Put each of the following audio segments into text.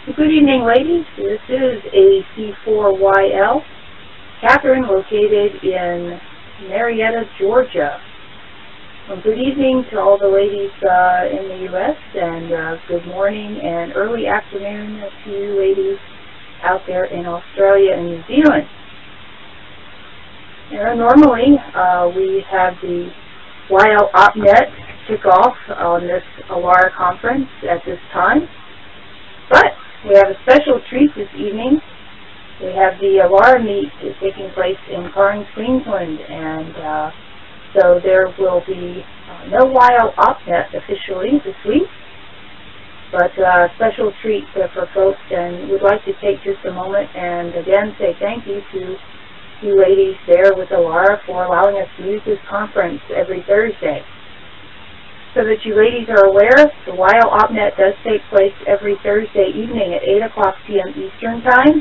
Good evening, ladies. This is AC4YL, Catherine, located in Marietta, Georgia. Good evening to all the ladies in the U.S., and good morning and early afternoon to you ladies out there in Australia and New Zealand. Normally, we have the YL OpNet kickoff on this ALARA conference at this time, but we have a special treat this evening. We have the ALARA meet taking place in Cairns, Queensland, and so there will be no YL OpNet officially this week, but a special treat for folks, and we'd like to take just a moment and again say thank you to you ladies there with ALARA for allowing us to use this conference every Thursday. So that you ladies are aware, the YL OpNet does take place every Thursday evening at 8 o'clock p.m. Eastern Time,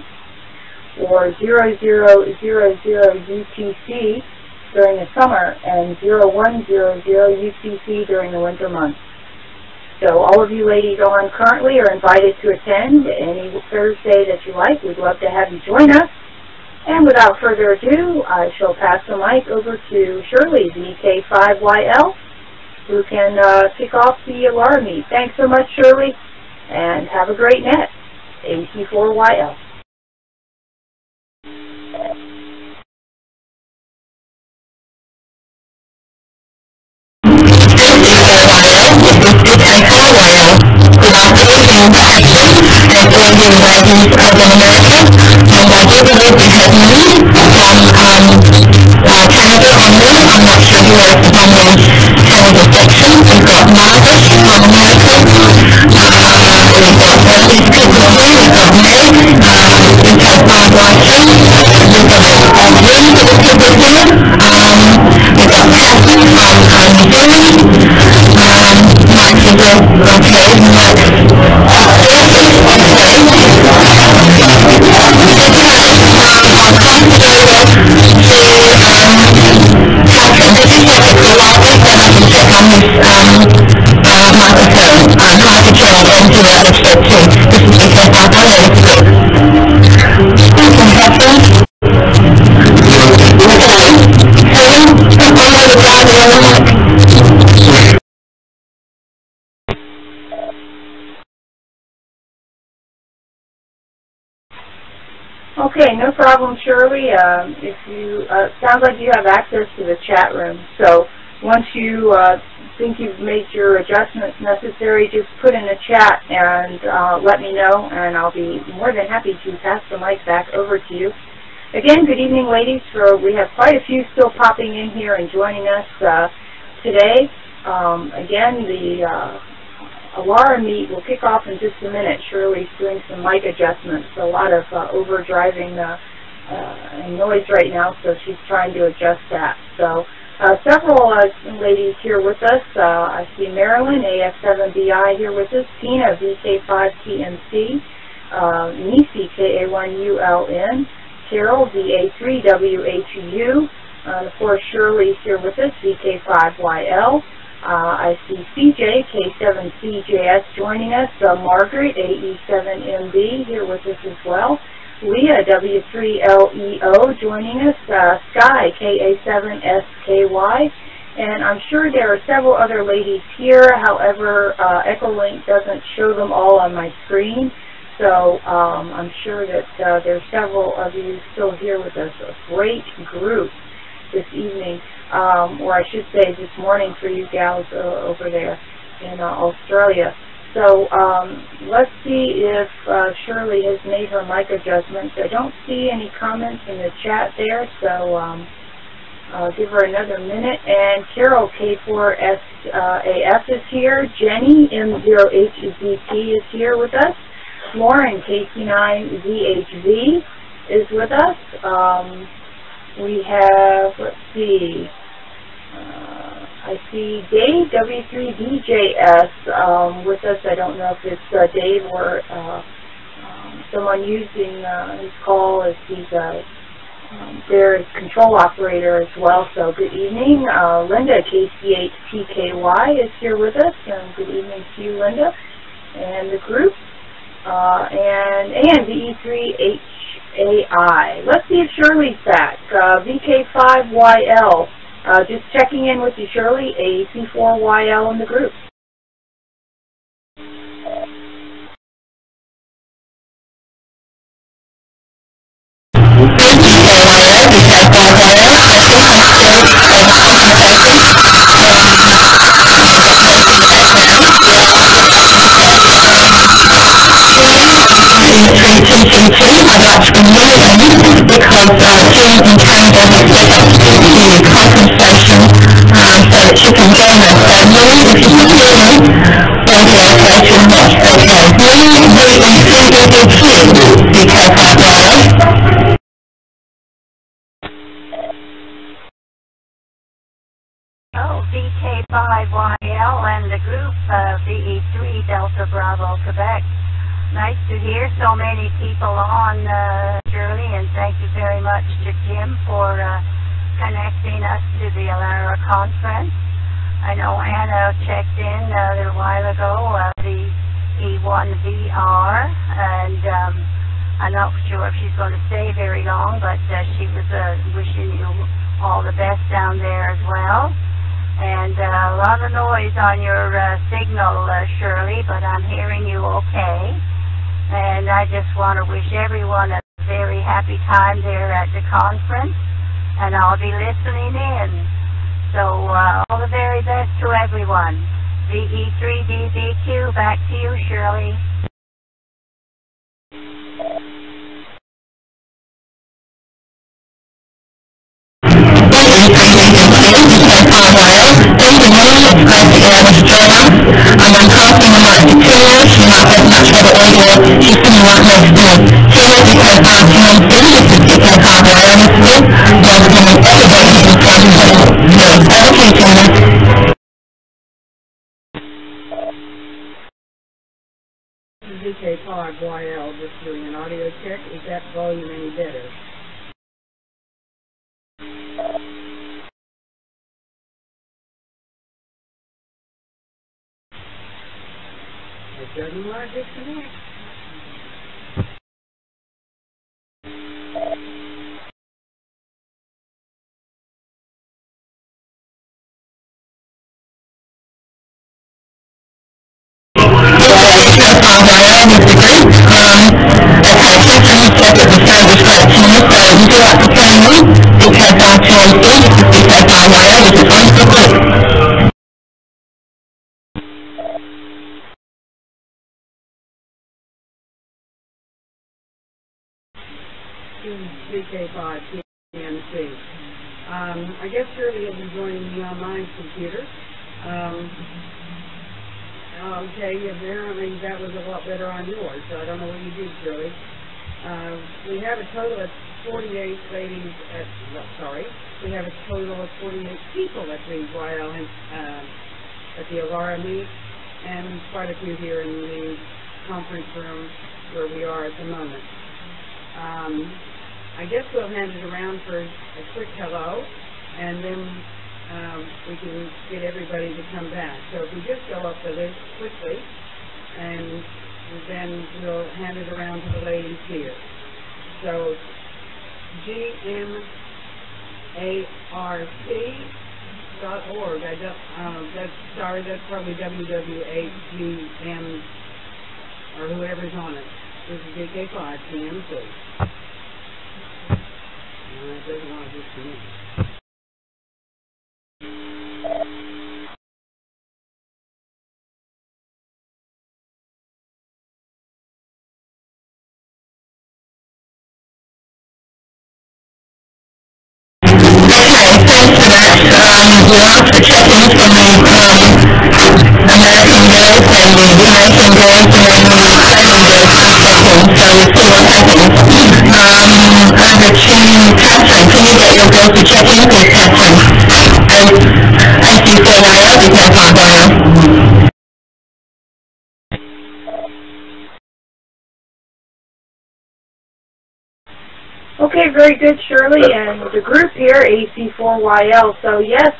or 0000 UTC during the summer, and 0100 UTC during the winter months. So all of you ladies on currently are invited to attend any Thursday that you like. We'd love to have you join us. And without further ado, I shall pass the mic over to Shirley, VK5YL, who can kick off the ALARA meet. Thanks so much, Shirley, and have a great net. AC4YL. Okay, no problem, Shirley. If you sounds like you have access to the chat room, so once you think you've made your adjustments necessary, just put in the chat and let me know, and I'll be more than happy to pass the mic back over to you. Again, good evening, ladies. We have quite a few still popping in here and joining us today. Again, the ALARA meet will kick off in just a minute. Shirley's doing some mic adjustments, so a lot of overdriving and noise right now, so she's trying to adjust that. So several ladies here with us. I see Marilyn, AF7BI, here with us, Tina, VK5TMC, Nisi, KA1ULN, Carol, VA3WHU, of course Shirley's here with us, VK5YL. I see CJ, K7CJS, joining us, Margaret, AE7MB, here with us as well. Leah, W3LEO, joining us, Sky, KA7SKY, and I'm sure there are several other ladies here. However, Echolink doesn't show them all on my screen, so I'm sure that there's several of you still here with us. A great group this evening, or I should say this morning for you gals over there in Australia. So let's see if Shirley has made her mic adjustments. I don't see any comments in the chat there, so I'll give her another minute. And Carol, K4SAF is here. Jenny, M0HZT is here with us. Lauren, KC9ZHV is with us. We have, let's see, I see Dave, W3DJS, with us. I don't know if it's Dave or someone using his call as he's their control operator as well. So good evening. Linda, KC8TKY, is here with us. And good evening to you, Linda, and the group. And VE3HAI. Let's see if Shirley's back. VK5YL. Just checking in with you, Shirley, AC4YL in the group. VK5YL and the group VE3 Delta Bravo Quebec. Nice to hear so many people on, Shirley, and thank you very much to Jim for connecting us to the ALARA conference. I know Anna checked in a little while ago, the E1VR, and I'm not sure if she's going to stay very long, but she was wishing you all the best down there as well. And a lot of noise on your signal, Shirley, but I'm hearing you okay. And I just want to wish everyone a very happy time there at the conference, and I'll be listening in. So all the very best to everyone. VE3DZQ, back to you, Shirley. VK5YL, just doing an audio check. Is that volume any better? It doesn't want to disconnect. VK5TNC. I guess Shirley will be joining me on my computer. Okay, apparently that was a lot better on yours, so I don't know what you did, Shirley. We have a total of 48 ladies we have a total of 48 people at the ALARA meet, and quite a few here in the conference room where we are at the moment. I guess we'll hand it around for a quick hello, and then we can get everybody to come back. So if we just go up the list quickly, and then we'll hand it around to the ladies here. So GMARC.org. That's probably WWHGM or whoever's on it. This is GK5 GMC. It doesn't want to disconnect. Okay, very good, Shirley, and the group here, AC4YL. So yes,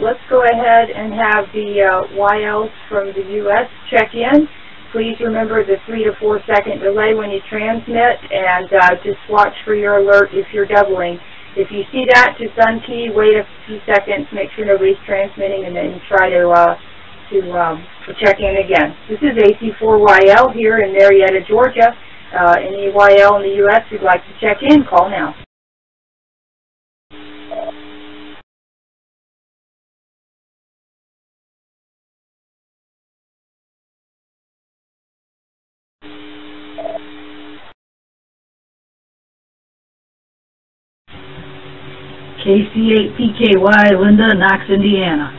let's go ahead and have the YLs from the U.S. check in. Please remember the 3 to 4 second delay when you transmit, and just watch for your alert if you're doubling. If you see that, just unkey, wait a few seconds, make sure nobody's transmitting, and then try to check in again. This is AC4YL here in Marietta, Georgia. Any YL in the U.S. who'd like to check in, call now. KC8PKY, Linda, Knox, Indiana.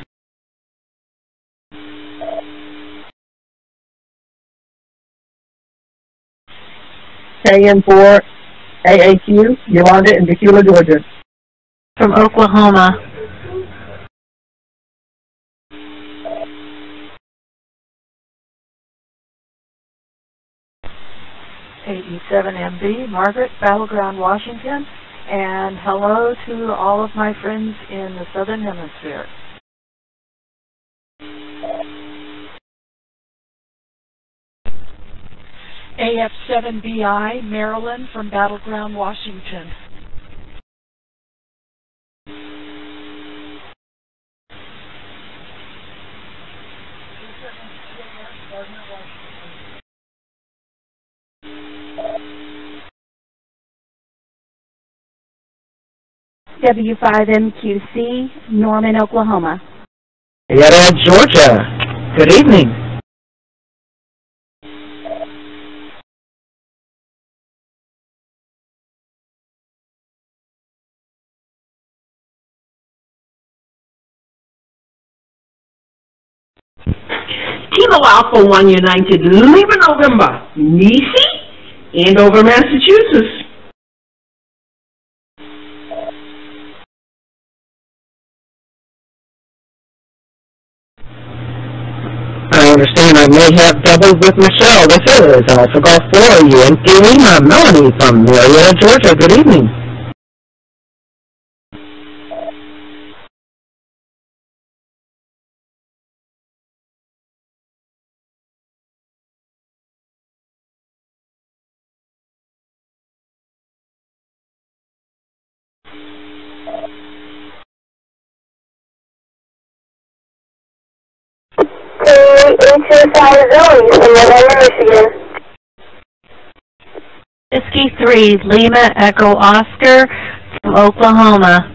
KN4 AAQ, Yolanda in Tequila, Georgia. From Oklahoma. AD7MB, Margaret, Battleground, Washington, and hello to all of my friends in the Southern Hemisphere. AF7BI, Maryland, from Battleground, Washington. W5MQC, Norman, Oklahoma. Marietta, Georgia. Good evening. Kilo Alpha 1 United, Lima, November, Nisi, Andover, Massachusetts. I understand I may have doubled with Michelle. This is Alpha Golf 4 Yankee Lima, Melanie from Marietta, Georgia. Good evening. Michigan. Whiskey 3, Lima, Echo Oscar, from Oklahoma.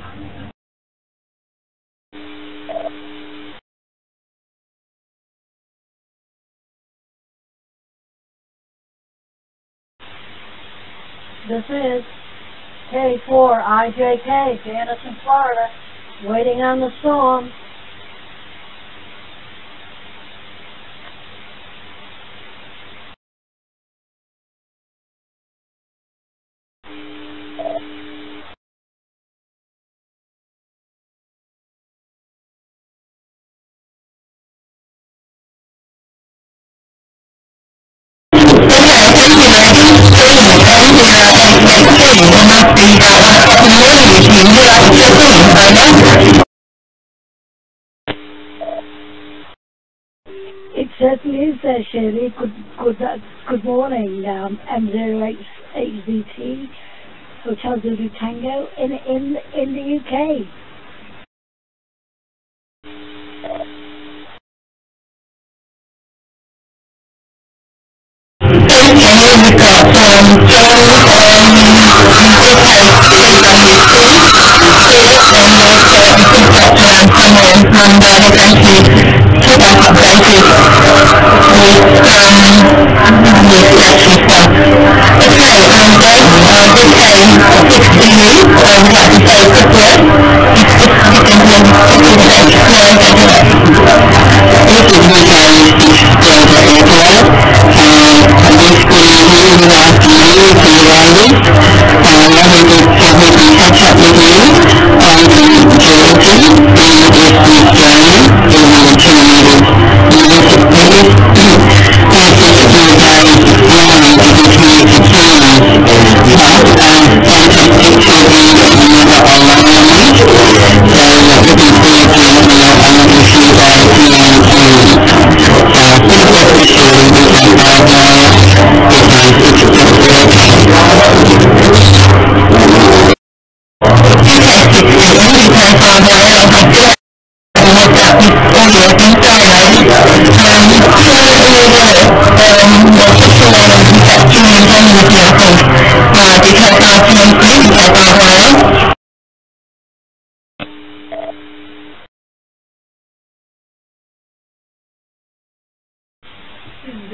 This is K4IJK, Janice in Florida, waiting on the storm. It certainly is there, Shirley. Good morning, M08HZT. Hotel Zulu Tango in the UK. We've got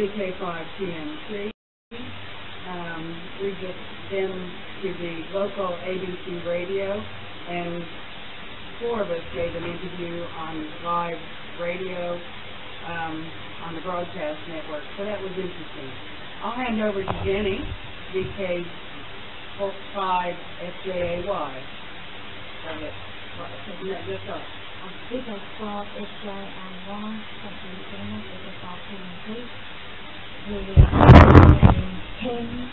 VK5TMC. We just been to the local ABC radio, and 4 of us gave an interview on live radio on the broadcast network, so that was interesting. I'll hand over to Jenny, VK5FJAY. Go ahead. Just up. VK5FJAY, thank you very much, VK5TMC. We're in 10,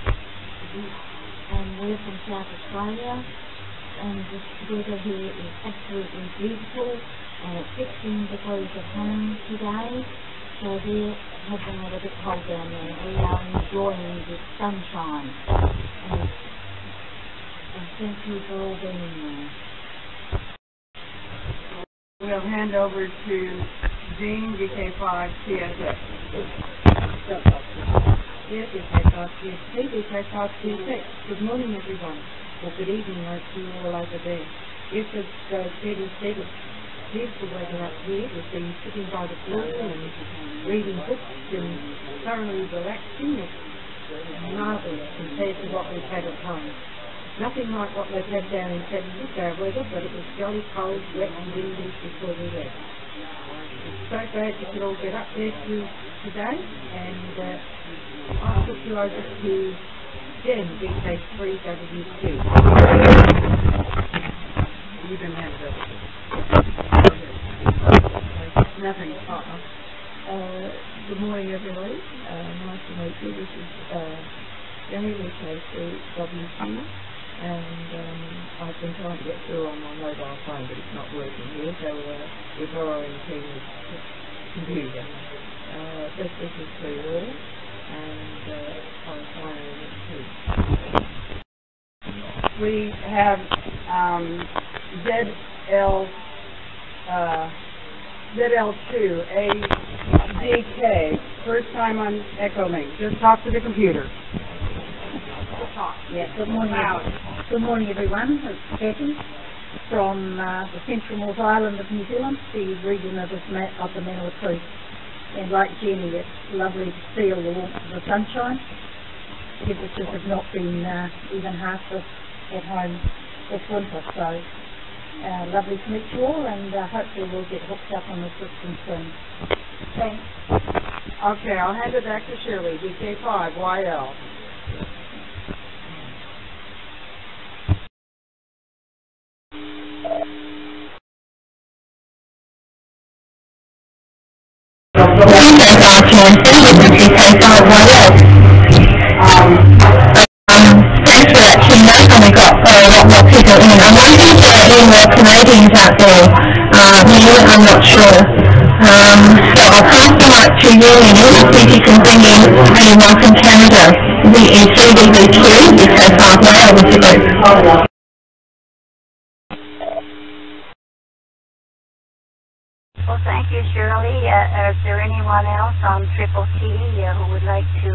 and we're from South Australia, and this weather here is absolutely beautiful, and it's 16 degrees at home today, so we're having a little bit cold down there. We are enjoying the sunshine, and thank you for all being there. We'll hand over to Jean, VK5TSX. Yes, VK5TSC, VK5TSX. Good morning, everyone. Or good evening, I see you all over there. Yes, it's steady. Beautiful weather up here. We've been sitting by the pool and reading books and thoroughly relaxing. It's marvellous compared to what we've had at home. Nothing like what they've had down in Texas, our weather, but it was jolly cold, wet and windy before we left. It's so glad you could all get up there today, and I'll put you over to Jen, VK3WQ. You can have that. Nothing. Good morning, everybody. Nice to meet you. This is Jenny, VK3WQ. And I've been trying to get through on my mobile phone, but it's not working here, so we're borrowing Tina's computer. This is for you all, and I'm firing it too. We have ZL2 ADK, first time on Echolink. Just talk to the computer. Yeah, good morning. Good morning, everyone. It's Betty from the Central North Island of New Zealand, the region of the Manawatu Creek. And like Jenny, it's lovely to feel the warmth of the sunshine. Temperatures have not been even half this at home this winter, so lovely to meet you all, and hopefully we'll get hooked up on the system soon. Thanks. Okay, I'll hand it back to Shirley, VK5YL. Thanks for that, Tina. And we got a lot more people in. I wonder if there are any more Canadians out there. I'm not sure. So I'll pass the mic to you, and we'll see if you can bring in anyone from Canada, VE3DBQ, because halfway over to group. Well, thank you, Shirley. Is there anyone else on Triple T who would like to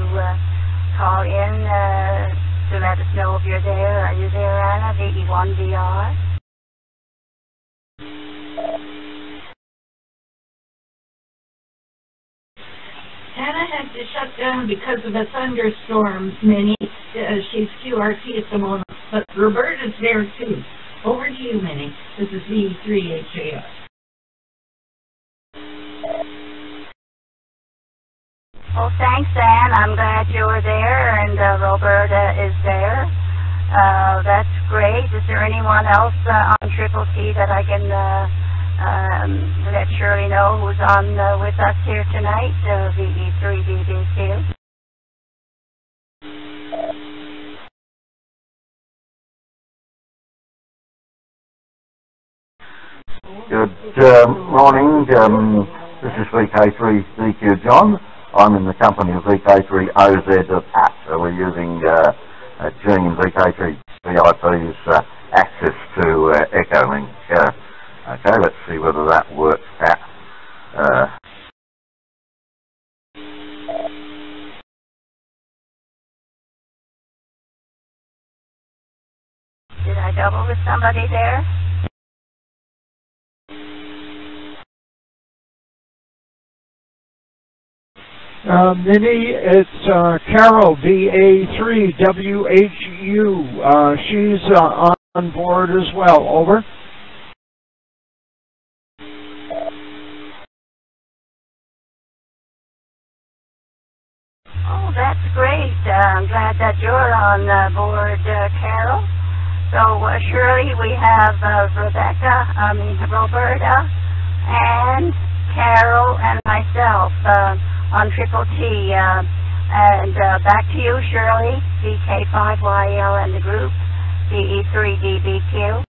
call in to let us know if you're there? Are you there, Anna? VE1VR? Anna had to shut down because of the thunderstorms, Minnie. She's QRT at the moment, but Roberta's there too. Over to you, Minnie. This is VE3HAR. Well, thanks, Anne. I'm glad you're there, and Roberta is there. That's great. Is there anyone else on Triple T that I can let Shirley know who's on with us here tonight? VE3DBQ. Good morning. This is VK3DQ John. I'm in the company of VK3OZ of PAT, so we're using Gene VK3VIP's access to Echolink. Okay, let's see whether that works, Pat. Did I double with somebody there? Minnie, it's Carol, VA3WHU. She's on board as well. Over. Oh, that's great. I'm glad that you're on board, Carol. So, Shirley, we have Roberta, and Carol, and myself on Triple T. And back to you, Shirley, VK5YL and the group, VE3DBQ.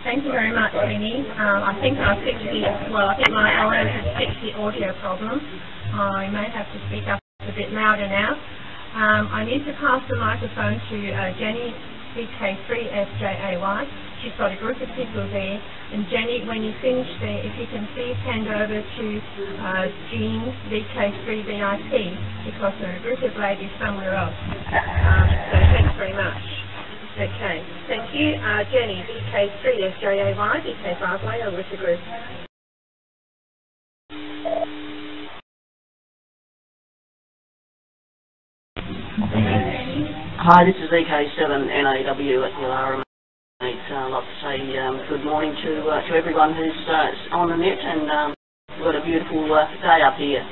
Thank you very much, Minnie. I think my line has fixed the audio problem. I may have to speak up a bit louder now. I need to pass the microphone to Jenny, VK3SJAY. She's got a group of people there. And Jenny, when you finish there, if you can please hand over to Jean, VK3VIP, because there are a group of ladies somewhere else. So thanks very much. Okay, thank you. Jenny, VK3SJAY, VK5Y, over with the group. Hi, this is VK7NAW at the ALARA. I'd like to say good morning to everyone who's on the net, and we've got a beautiful day up here.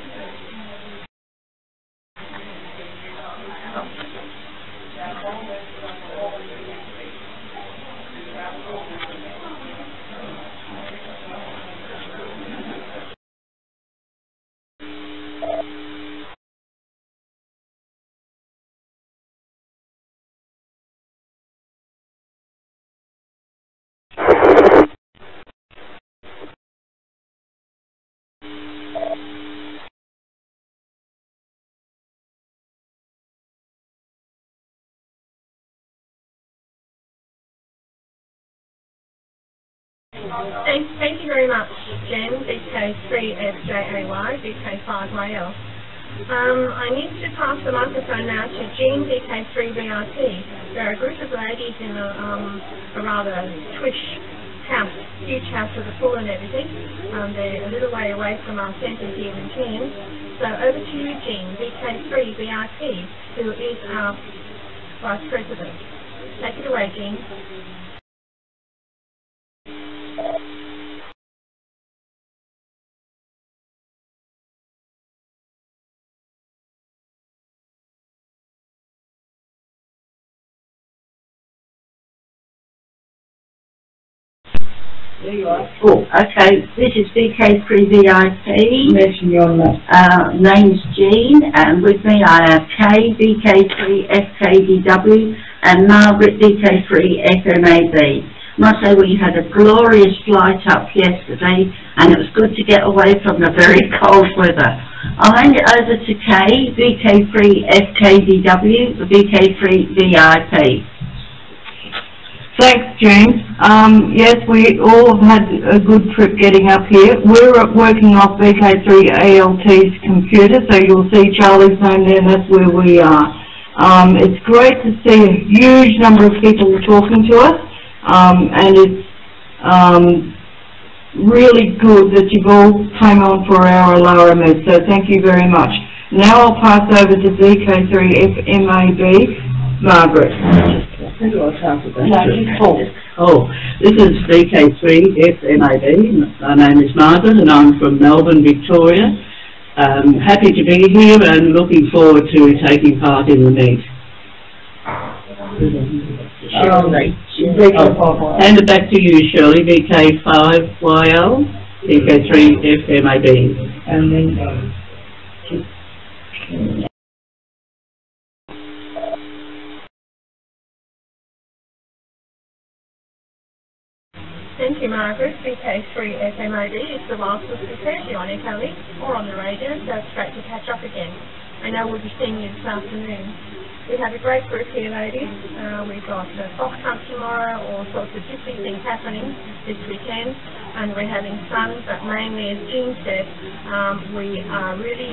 Thank you very much, Jen, VK3SJAY, VK5YL. I need to pass the microphone now to Jean, VK3VIP. There are a group of ladies in a rather twish house, huge house with a pool and everything. They're a little way away from our centre here in Cairns. So over to you, Jean, VK3VIP, who is our Vice President. Take it away, Jean. There you are. Oh, okay. This is VK3VIP. Mention your name. Name's Jean, and with me I have Kay, VK3FKDW, and Margaret, VK3FMAB. Must say we had a glorious flight up yesterday, and it was good to get away from the very cold weather. I'll hand it over to Kay, VK3FKDW, VK3VIP. Thanks, James. Yes, we all have had a good trip getting up here. We're working off VK3ALT's computer, so you'll see Charlie's name there, and that's where we are. It's great to see a huge number of people talking to us, and it's really good that you've all came on for our ALARA meet, so thank you very much. Now I'll pass over to VK3FMAB, Margaret. Who do I start with that? Oh, this is VK3FMAB. My name is Margaret and I'm from Melbourne, Victoria. Happy to be here and looking forward to taking part in the meet. Hand it back to you, Shirley, VK5YL, VK3FMAB. And then Thank you, Margaret. VK3FMAB is the last of the Thursday on Echolink or on the radio, so it's great to catch up again. I know we'll be seeing you this afternoon. We have a great group here, ladies. We've got a fox hunt tomorrow, all sorts of different things happening this weekend, and we're having fun, but mainly, as Jean said, we are really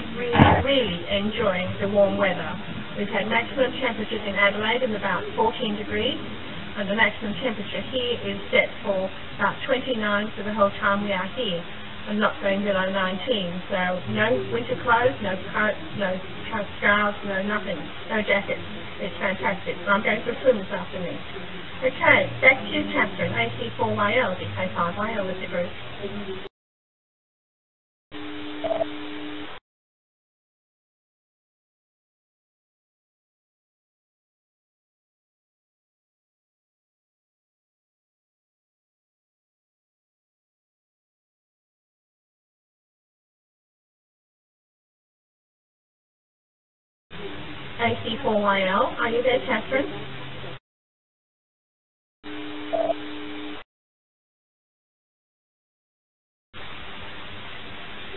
enjoying the warm weather. We've had maximum temperatures in Adelaide of about 14 degrees, and the maximum temperature here is set for about 29 for the whole time we are here, and not going below 19. So no winter clothes, no coats, no scarves, no nothing, no jackets. It's fantastic. So I'm going for a swim this afternoon. Okay, back to you, Catherine. AC4YL, VK5YL with the group. AC4YL, are you there, Catherine?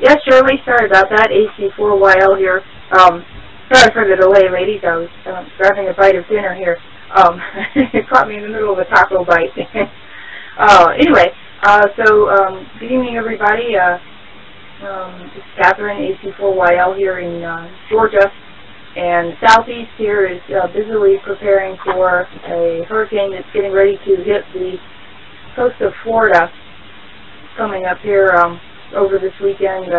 Yes, Shirley, sorry about that. AC4YL here. Sorry for the delay, ladies. I was grabbing a bite of dinner here. It caught me in the middle of a taco bite. Anyway, good evening, everybody. This is Catherine, AC4YL here in Georgia. And the southeast here is busily preparing for a hurricane that's getting ready to hit the coast of Florida coming up here over this weekend.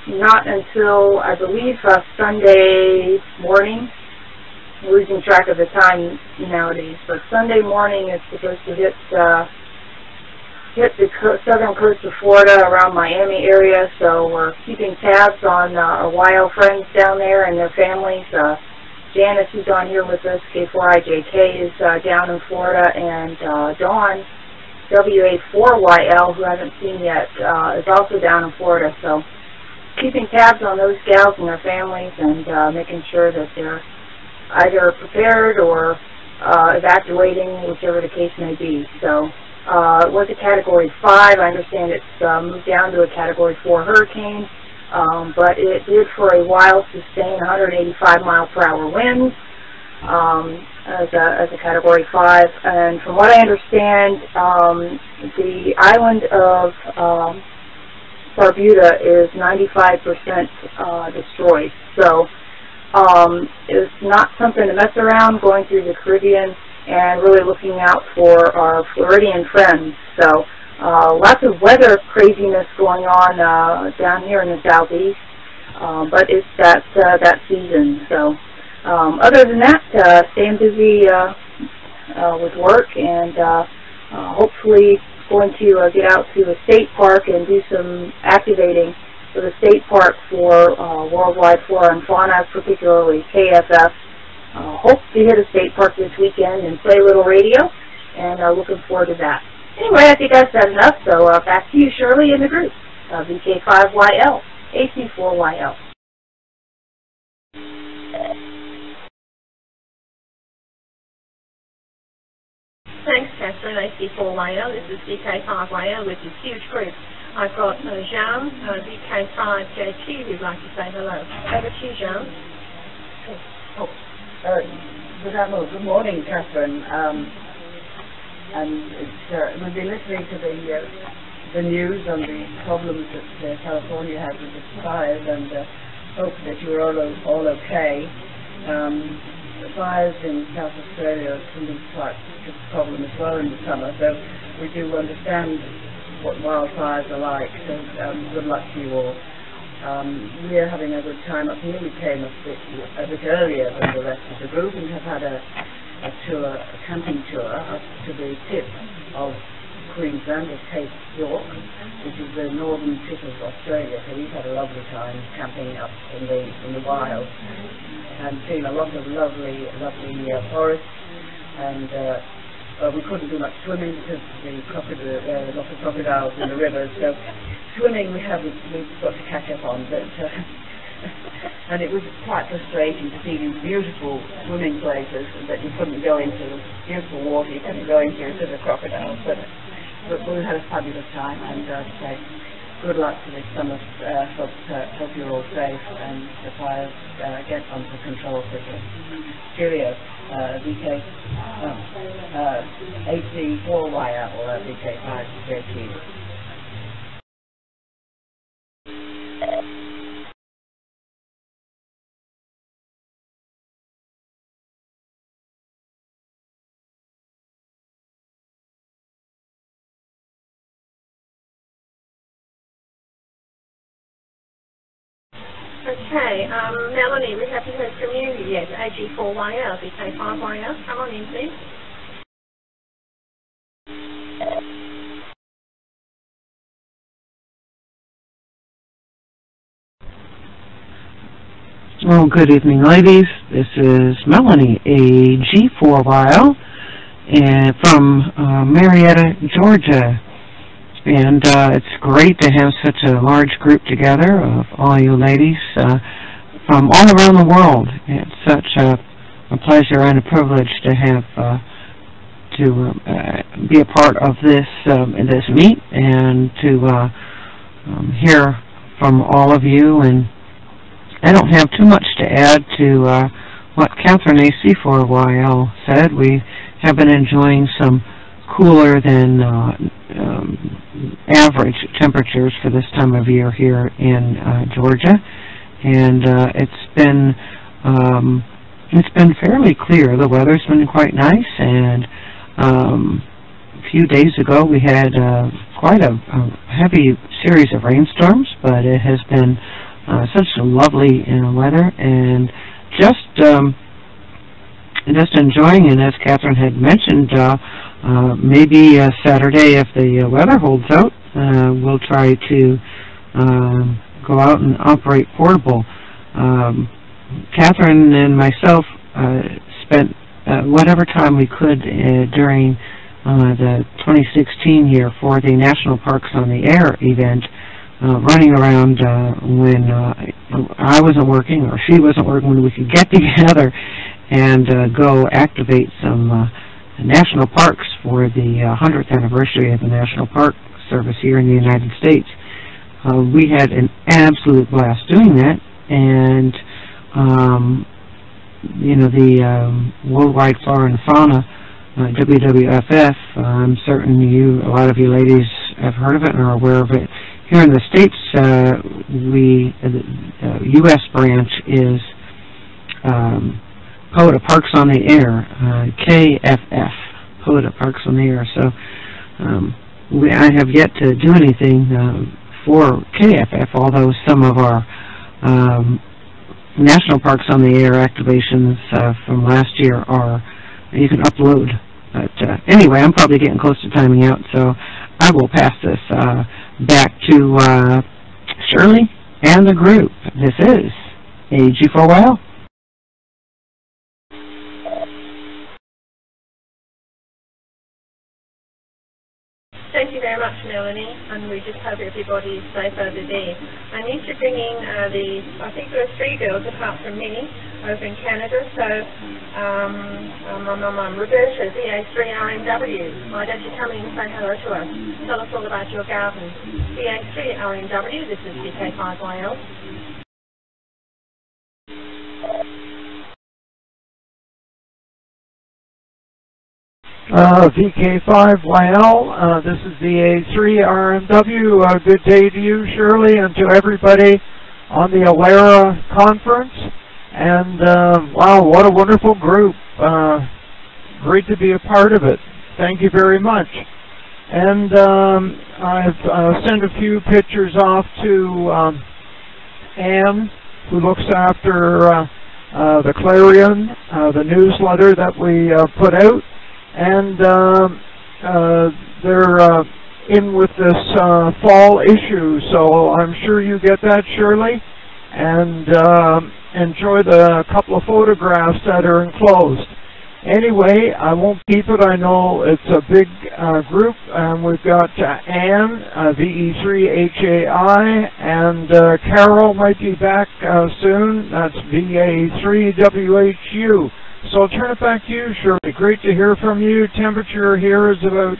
Not until, I believe, Sunday morning. I'm losing track of the time nowadays, but Sunday morning it's supposed to hit the southern coast of Florida around Miami area, so we're keeping tabs on our YL friends down there and their families. Janice, who's on here with us, K4IJK, is down in Florida, and Dawn, WA4YL, who I haven't seen yet, is also down in Florida. So keeping tabs on those gals and their families and making sure that they're either prepared or evacuating, whichever the case may be. So it was a Category 5. I understand it's moved down to a Category 4 hurricane, but it did for a while sustain 185-mile-per-hour winds as a Category 5. And from what I understand, the island of Barbuda is 95% destroyed. So it's not something to mess around going through the Caribbean and really looking out for our Floridian friends. So lots of weather craziness going on down here in the southeast, but it's that season. So other than that, staying busy with work, and hopefully going to get out to a state park and do some activating for the state park for Worldwide Flora and Fauna, particularly KFF. Hope to hit a state park this weekend and play a little radio, and looking forward to that. Anyway, I think I've said enough, so back to you, Shirley, in the group. VK5YL, AC4YL. Catherine, AC4YL. This is VK5YL, which is a huge group. I've got Jean, VK5JT, who'd like to say hello. Over to you, Jean. Good morning, Catherine. And we've been listening to the news on the problems that California has with the fires, and hope that you're all okay. The fires in South Australia can be quite a problem as well in the summer, so we do understand what wildfires are like, so good luck to you all. We are having a good time up here. We came a bit earlier than the rest of the group and have had a camping tour up to the tip of Queensland, at Cape York, which is the northern tip of Australia. So we've had a lovely time camping up in the wild and seen a lot of lovely forests, and we couldn't do much swimming because there are lots of crocodiles in the rivers. So swimming we've got to catch up on, but and it was quite frustrating to see these beautiful swimming places that you couldn't go into, beautiful water you couldn't go into because of crocodiles. But we had a fabulous time, and say good luck to this summer. Hope you're all safe and the fires get under control quickly. Cheerio. AC4YL or VK5JT. Okay, Melanie, we haven't heard from you yet. AG4YL, VK5YL, come on in, please. Well, good evening, ladies. This is Melanie, AG4YL, and from Marietta, Georgia. And it's great to have such a large group together of all you ladies from all around the world. It's such a pleasure and a privilege to have be a part of this meet and to hear from all of you. And I don't have too much to add to what Catherine AC4YL said. We have been enjoying some cooler than average temperatures for this time of year here in Georgia, and it's been fairly clear. The weather's been quite nice, and a few days ago we had quite a heavy series of rainstorms, but it has been such lovely weather, and just enjoying it. As Catherine had mentioned, maybe Saturday, if the weather holds out, we'll try to go out and operate portable. Catherine and myself spent whatever time we could during the 2016 year for the National Parks on the Air event, running around when I wasn't working or she wasn't working, when we could get together and go activate some national parks for the 100th anniversary of the National Park Service here in the United States. We had an absolute blast doing that, and you know, the Worldwide Flora and Fauna, WWFF, I'm certain a lot of you ladies have heard of it and are aware of it. Here in the States, the U.S. branch is POTA Parks on the Air, KFF, POTA Parks on the Air. So I have yet to do anything for KFF, although some of our National Parks on the Air activations from last year you can upload. But anyway, I'm probably getting close to timing out, so I will pass this back to Shirley and the group. This is AG4YL. Thank you very much, Melanie, and we just hope everybody is safe over there. I need to bring in I think there are 3 girls apart from me. over in Canada. So, Roberta, VA3RMW, why don't you come in and say hello to us? Tell us all about your garden. VA3RMW, this is VK5YL. VK5YL, this is VA3RMW. Good day to you, Shirley, and to everybody on the ALARA conference. And wow, what a wonderful group. Great to be a part of it. Thank you very much. And I've sent a few pictures off to Anne, who looks after the Clarion, the newsletter that we put out. And they're in with this fall issue, so I'm sure you get that, Shirley, and enjoy the couple of photographs that are enclosed. Anyway, I won't keep it. I know it's a big group, and we've got Anne, VE3HAI, and Carol might be back soon. That's VA3WHU. So I'll turn it back to you, Shirley. Great to hear from you. Temperature here is about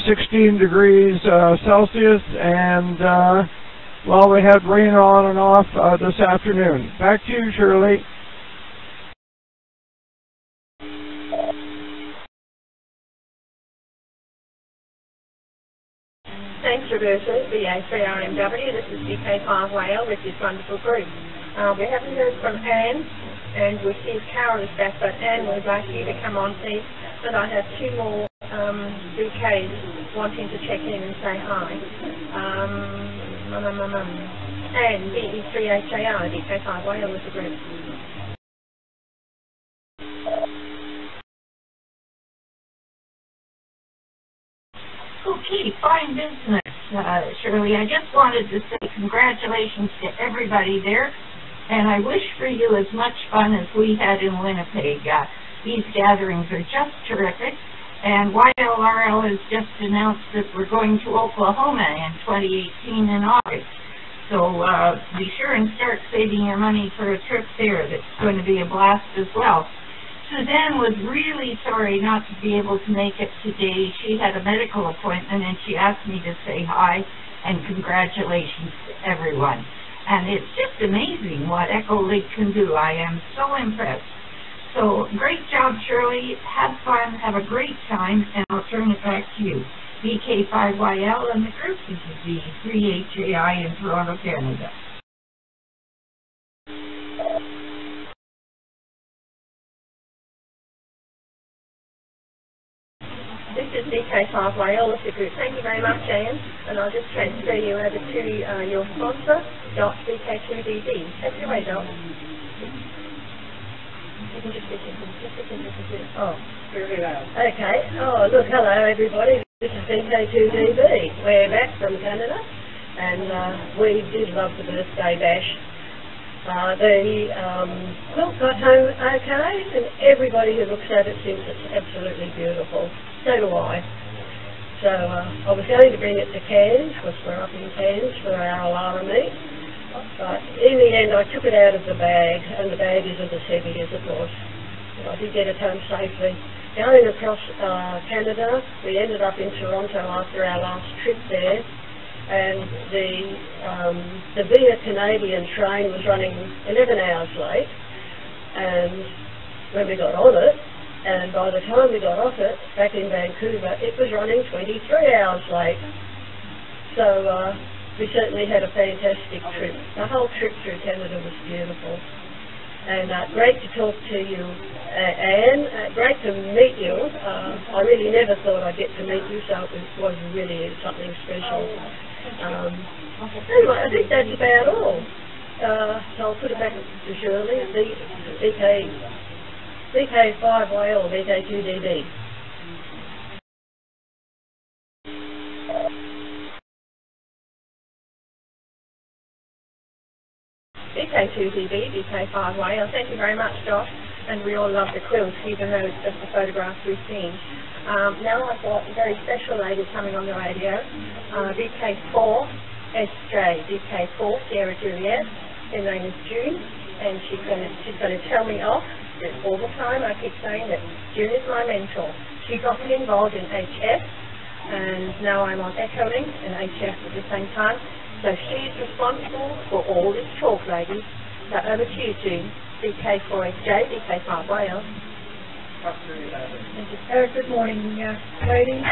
16 degrees Celsius, and well, we had rain on and off this afternoon. Back to you, Shirley. Thanks, Roberta. VA3RMW, this is VK5YL with this wonderful group. We haven't heard from Anne, and we'll see if Carol is back, but Anne, we'd like you to come on, please. But I have two more VKs wanting to check in and say hi. Anne, VE3HAI, VK5YL with the group. Okay, fine business, Shirley. I just wanted to say congratulations to everybody there, and I wish for you as much fun as we had in Winnipeg. These gatherings are just terrific, and YLRL has just announced that we're going to Oklahoma in 2018 in August. So be sure and start saving your money for a trip there. That's going to be a blast as well. Suzanne was really sorry not to be able to make it today. She had a medical appointment, and she asked me to say hi and congratulations to everyone. And it's just amazing what Echolink can do. I am so impressed. So great job, Shirley. Have fun. Have a great time. And I'll turn it back to you. VK5YL and the group. This is the 3HAI in Toronto, Canada. This is VK5YL with the group. Thank you very much, Anne. And I'll just transfer you over to your sponsor, VK2DB. Take it away, Dot. Oh, very well. Okay. Oh, look, hello everybody. This is VK2DB. We're back from Canada, and we did love the birthday bash. The quilt got home okay, and everybody who looks at it thinks it's absolutely beautiful. So do I. So I was going to bring it to Cairns, because we're up in Cairns for our ALARA meet. But in the end, I took it out of the bag, and the bag isn't as heavy as it was. I did get it home safely. Going across Canada, we ended up in Toronto after our last trip there, and the Via Canadian train was running 11 hours late, and when we got on it, and by the time we got off it, back in Vancouver, it was running 23 hours late. So we certainly had a fantastic trip. The whole trip through Canada was beautiful. And great to talk to you, Anne. Great to meet you. I really never thought I'd get to meet you, so it was really something special. Anyway, I think that's about all. So I'll put it back to Shirley, VK5YL, VK2DB. VK2DB, VK5YL. Thank you very much, Josh. And we all love the quilts, even though it's just the photographs we've seen. Now I've got a very special lady coming on the radio, VK4SJ, VK4 Sierra Juliet. Her name is June, and she's going to tell me off all the time. I keep saying that June is my mentor. She got me involved in HF, and now I'm on Echolink and HF at the same time. So she's responsible for all this talk, ladies. So over to you, June. VK4SJ, VK5YL. Good morning, ladies.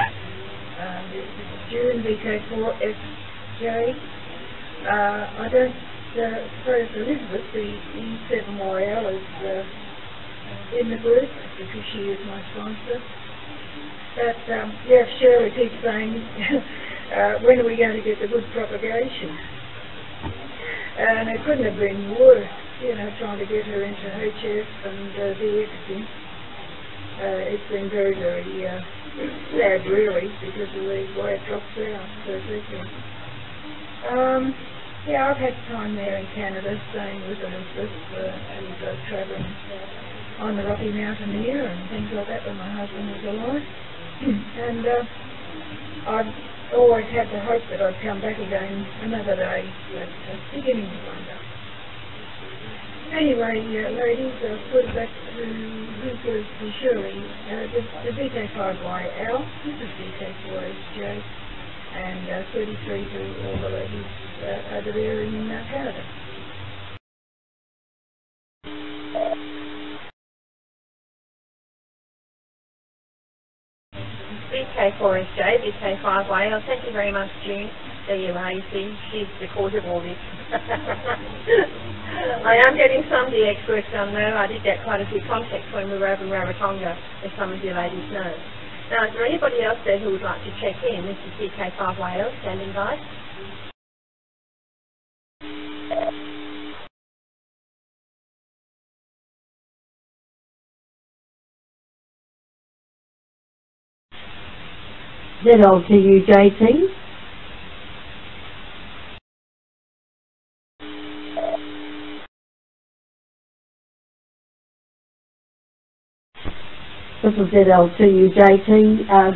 This is June, VK4SJ. I don't suppose Elizabeth, the E7YL, is in the group because she is my sponsor. But yes, Shirley keeps saying, when are we going to get the good propagation? And it couldn't have been worse, trying to get her into HF and DXing. It's been very, very sad, really, because of the way it drops out so quickly. Yeah, I've had time there in Canada, staying with Elizabeth and travelling on the Rocky Mountaineer and things like that when my husband was alive. And I've always had the hope that I'd come back again another day, but beginning to wonder. Anyway, ladies, I'll put it back to who goes to Shirley. The VK5YL, this is VK4SJ, and 33 to all the ladies over there in Canada. VK4SJ, VK5YL, thank you very much, June. There you are, you see, she's the cause of all this. I am getting some DX work done though. I did get quite a few contacts when we were over in Rarotonga, as some of you ladies know. Now, is there anybody else there who would like to check in? This is VK5YL, standing by. ZLTUJT. This is ZL2UJT.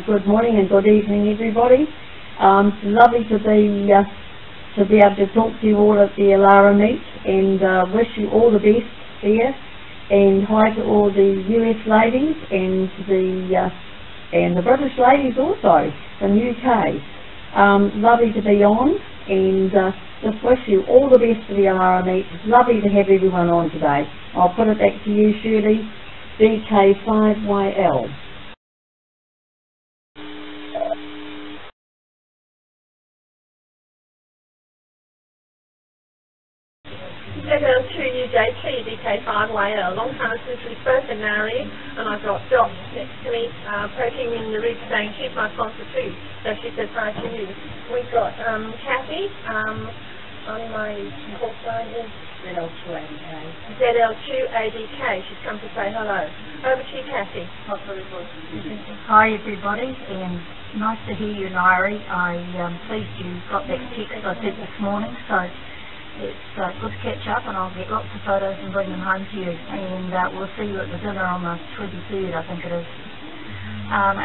Good morning and good evening, everybody. It's lovely to be able to talk to you all at the ALARA meet, and wish you all the best there. And hi to all the US ladies and the British ladies also from UK. Lovely to be on, and just wish you all the best for the ALARA meet. It's lovely to have everyone on today. I'll put it back to you, Shirley. VK5YL. ZL2UJT, VK5YL. Long time since we've spoken, Larry, and I've got Dot next to me, poking in the rib saying she's my sponsor too. So she says hi to you. We've got Kathy on my call sign is ZL2ADK. ZL2ADK. She's come to say hello. Over to you, Kathy. Hi everybody, and nice to hear you, Larry. I'm pleased you got that text I sent this morning, so it's good to catch up, and I'll get lots of photos and bring them home to you, and we'll see you at the dinner on the 23rd, I think it is. And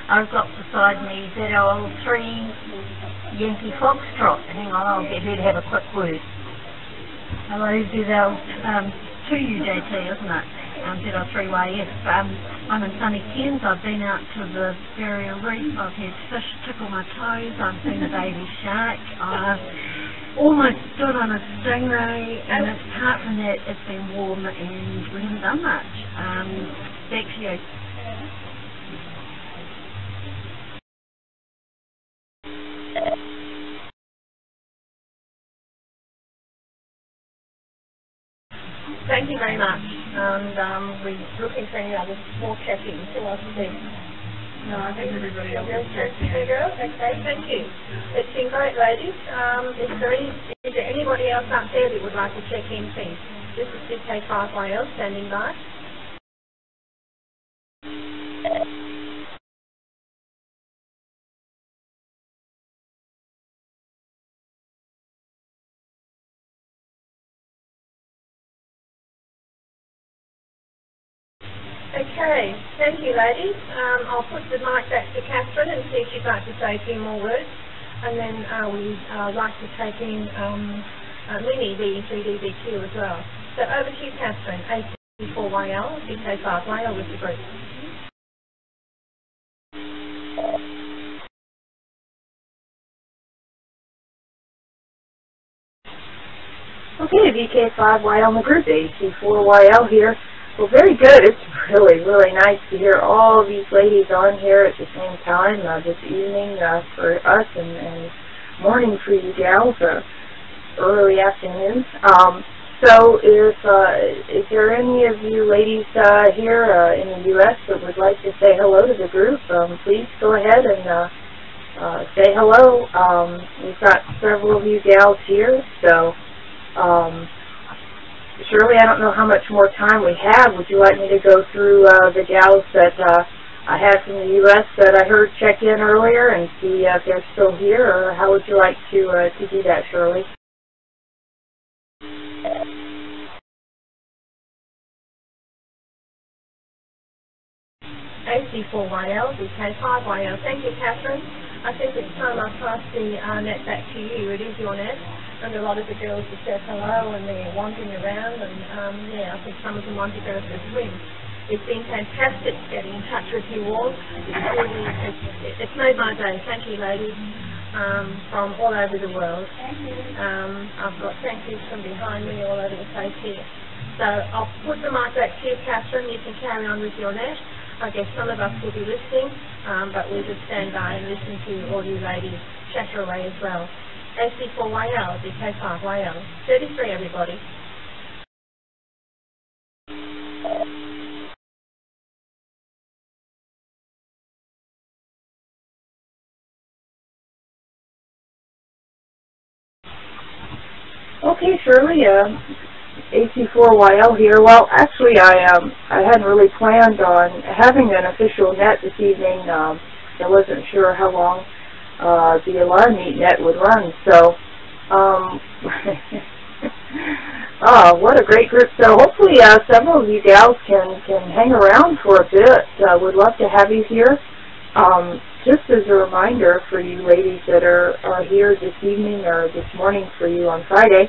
I've got beside me ZL3 Yankee Foxtrot. Hang on, I'll get her to have a quick word. Hello, ZL2UJT, isn't it? ZL3YF. I'm in sunny Cairns. I've been out to the barrier reef. I've had fish tickle my toes. I've seen a baby shark. I've almost stood on a stingray, and apart from that, it's been warm and we haven't done much. Back to you. Thank you very much, and we're looking for any other more checking. Who else is there? No, I think everybody else is checking. Okay, thank you. It's been great, ladies. Is there anybody else out there that would like to check in, please? This is VK5YL standing by. Okay, thank you, ladies. I'll put the mic back to Catherine and see if she'd like to say a few more words, and then we'd like to take in mini VE3DBQ as well. So over to you, Catherine. AC4YL, VK5YL with the group. Okay, VK5YL in the group, AC4YL here. Well, very good. It's really nice to hear all these ladies on here at the same time this evening for us and morning for you gals, early afternoon. So is there any of you ladies here in the U.S. that would like to say hello to the group? Please go ahead and say hello. We've got several of you gals here, so Shirley, I don't know how much more time we have. Would you like me to go through the gals that I have from the U.S. that I heard check in earlier and see if they're still here, or how would you like to do that, Shirley? AC4YL, VK5YL. Thank you, Catherine. I think it's time I pass the net back to you. It is your net. And a lot of the girls have said hello and they're wandering around, and yeah, I think some of them want to go for a swim. It's been fantastic getting in touch with you all. It's made my day. Thank you, ladies, from all over the world. I've got thank yous from behind me all over the place here. So I'll put the mic back to you, Catherine. You can carry on with your net. I guess some of us will be listening, but we'll just stand by and listen to all you ladies chatter away as well. AC4YL, VK5YL. 33, everybody. Okay, Shirley, AC4YL here. Well, actually, I hadn't really planned on having an official net this evening. I wasn't sure how long the ALARA Meet net would run, so what a great group. So hopefully several of you gals can hang around for a bit. Would love to have you here. Just as a reminder for you ladies that are here this evening or this morning for you on Friday,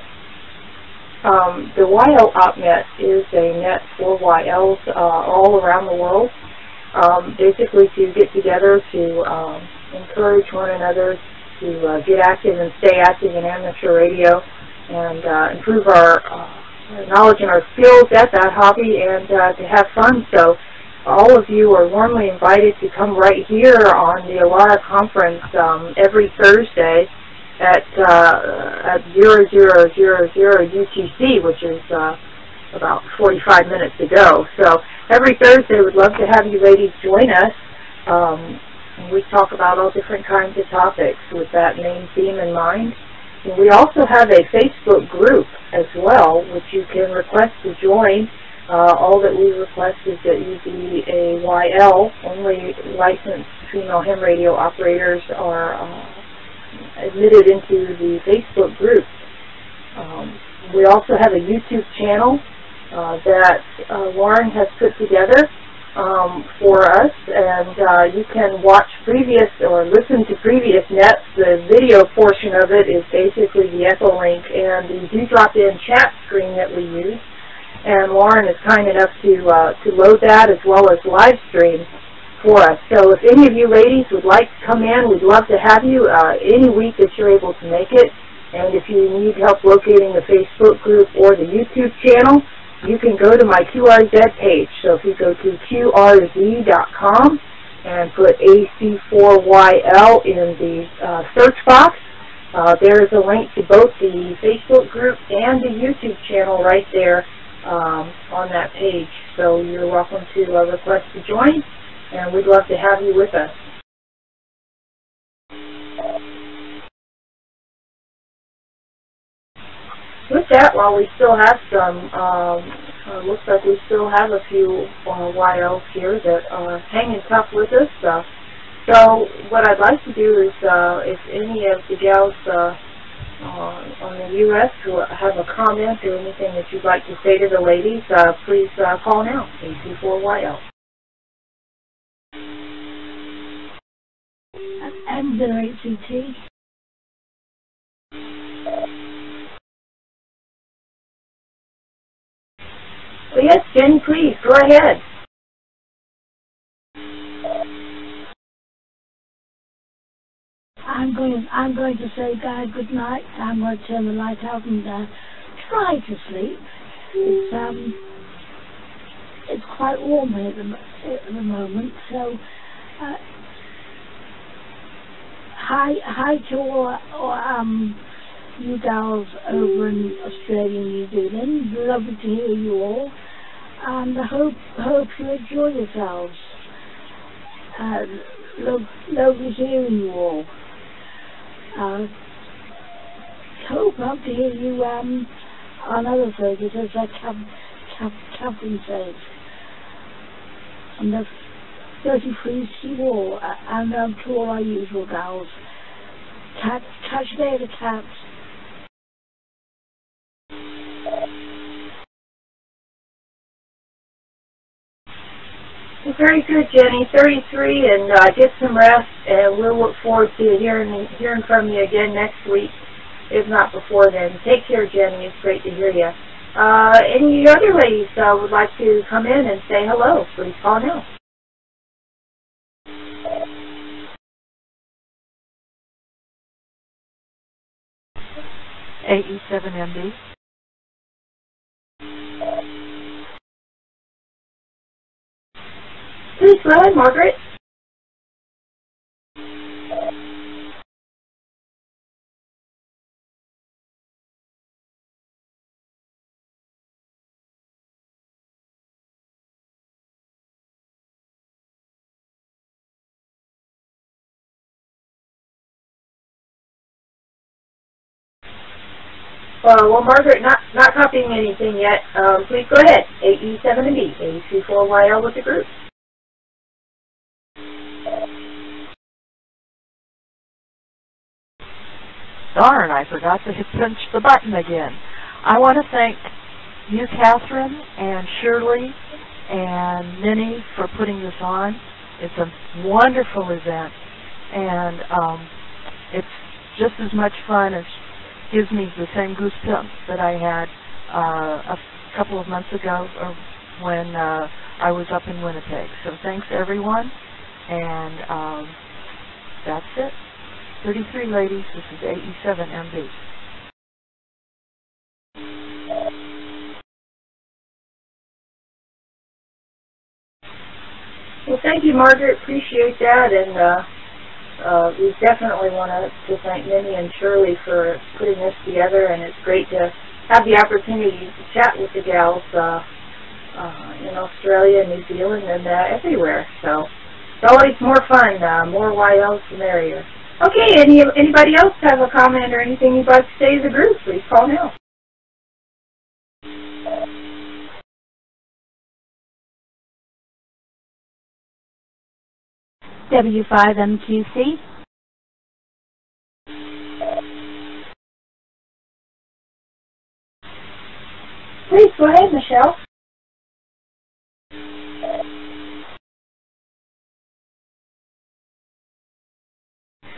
the YL OpNet is a net for YLs all around the world, basically to get together to encourage one another to get active and stay active in amateur radio and improve our knowledge and our skills at that hobby and to have fun. So all of you are warmly invited to come right here on the ALARA conference every Thursday at 0000 UTC, which is about 45 minutes ago. So every Thursday we'd love to have you ladies join us. We talk about all different kinds of topics with that main theme in mind. And we also have a Facebook group as well, which you can request to join. All that we request is that you be a YL. Only licensed female ham radio operators are admitted into the Facebook group. We also have a YouTube channel that Warren has put together for us, and you can watch previous or listen to previous nets. The video portion of it is basically the Echolink and the drop-in chat screen that we use. And Warren is kind enough to load that as well as live stream for us. So if any of you ladies would like to come in, we'd love to have you any week that you're able to make it. And if you need help locating the Facebook group or the YouTube channel, you can go to my QRZ page. So if you go to QRZ.com and put AC4YL in the search box, there is a link to both the Facebook group and the YouTube channel right there on that page. So you're welcome to request to join, and we'd love to have you with us. With that, while we still have some, looks like we still have a few YLs here that are hanging tough with us. So what I'd like to do is, if any of the gals on the U.S. who have a comment or anything that you'd like to say to the ladies, please call now, AC4YL. And the ACT. yes, Jenny, please, go ahead. I'm going to say, guys, good night. I'm going to turn the light out and try to sleep. It's quite warm here at the moment, so hi to all you gals over in Australia and New Zealand. Lovely to hear you all, and I hope you enjoy yourselves. Lovely hearing you all. Hope to hear you on other circuits, as Catherine says. And the 33 to you all, and to all our usual gals. Catch you later, cats. Very good, Jenny. 33, and get some rest, and we'll look forward to hearing from you again next week, if not before then. Take care, Jenny. It's great to hear you. Any other ladies would like to come in and say hello? Please call now. AE7MB. Please go ahead, Margaret. Well, Margaret, not copying anything yet. Please go ahead. AE7B, AE24YL with the group. Darn, I forgot to punch the button again. I want to thank you, Catherine, and Shirley, and Minnie for putting this on. It's a wonderful event, and it's just as much fun as gives me the same goosebumps that I had a couple of months ago when I was up in Winnipeg. So thanks, everyone, and that's it. 33 ladies, this is AE7MB. Well, thank you, Margaret. Appreciate that, and we definitely want to thank Minnie and Shirley for putting this together, and it's great to have the opportunity to chat with the gals in Australia, New Zealand, and everywhere. So it's always more fun. More YLs, the merrier. Okay, anybody else have a comment or anything you'd like to say to the group? Please call now. W5MQC. Please go ahead, Michelle.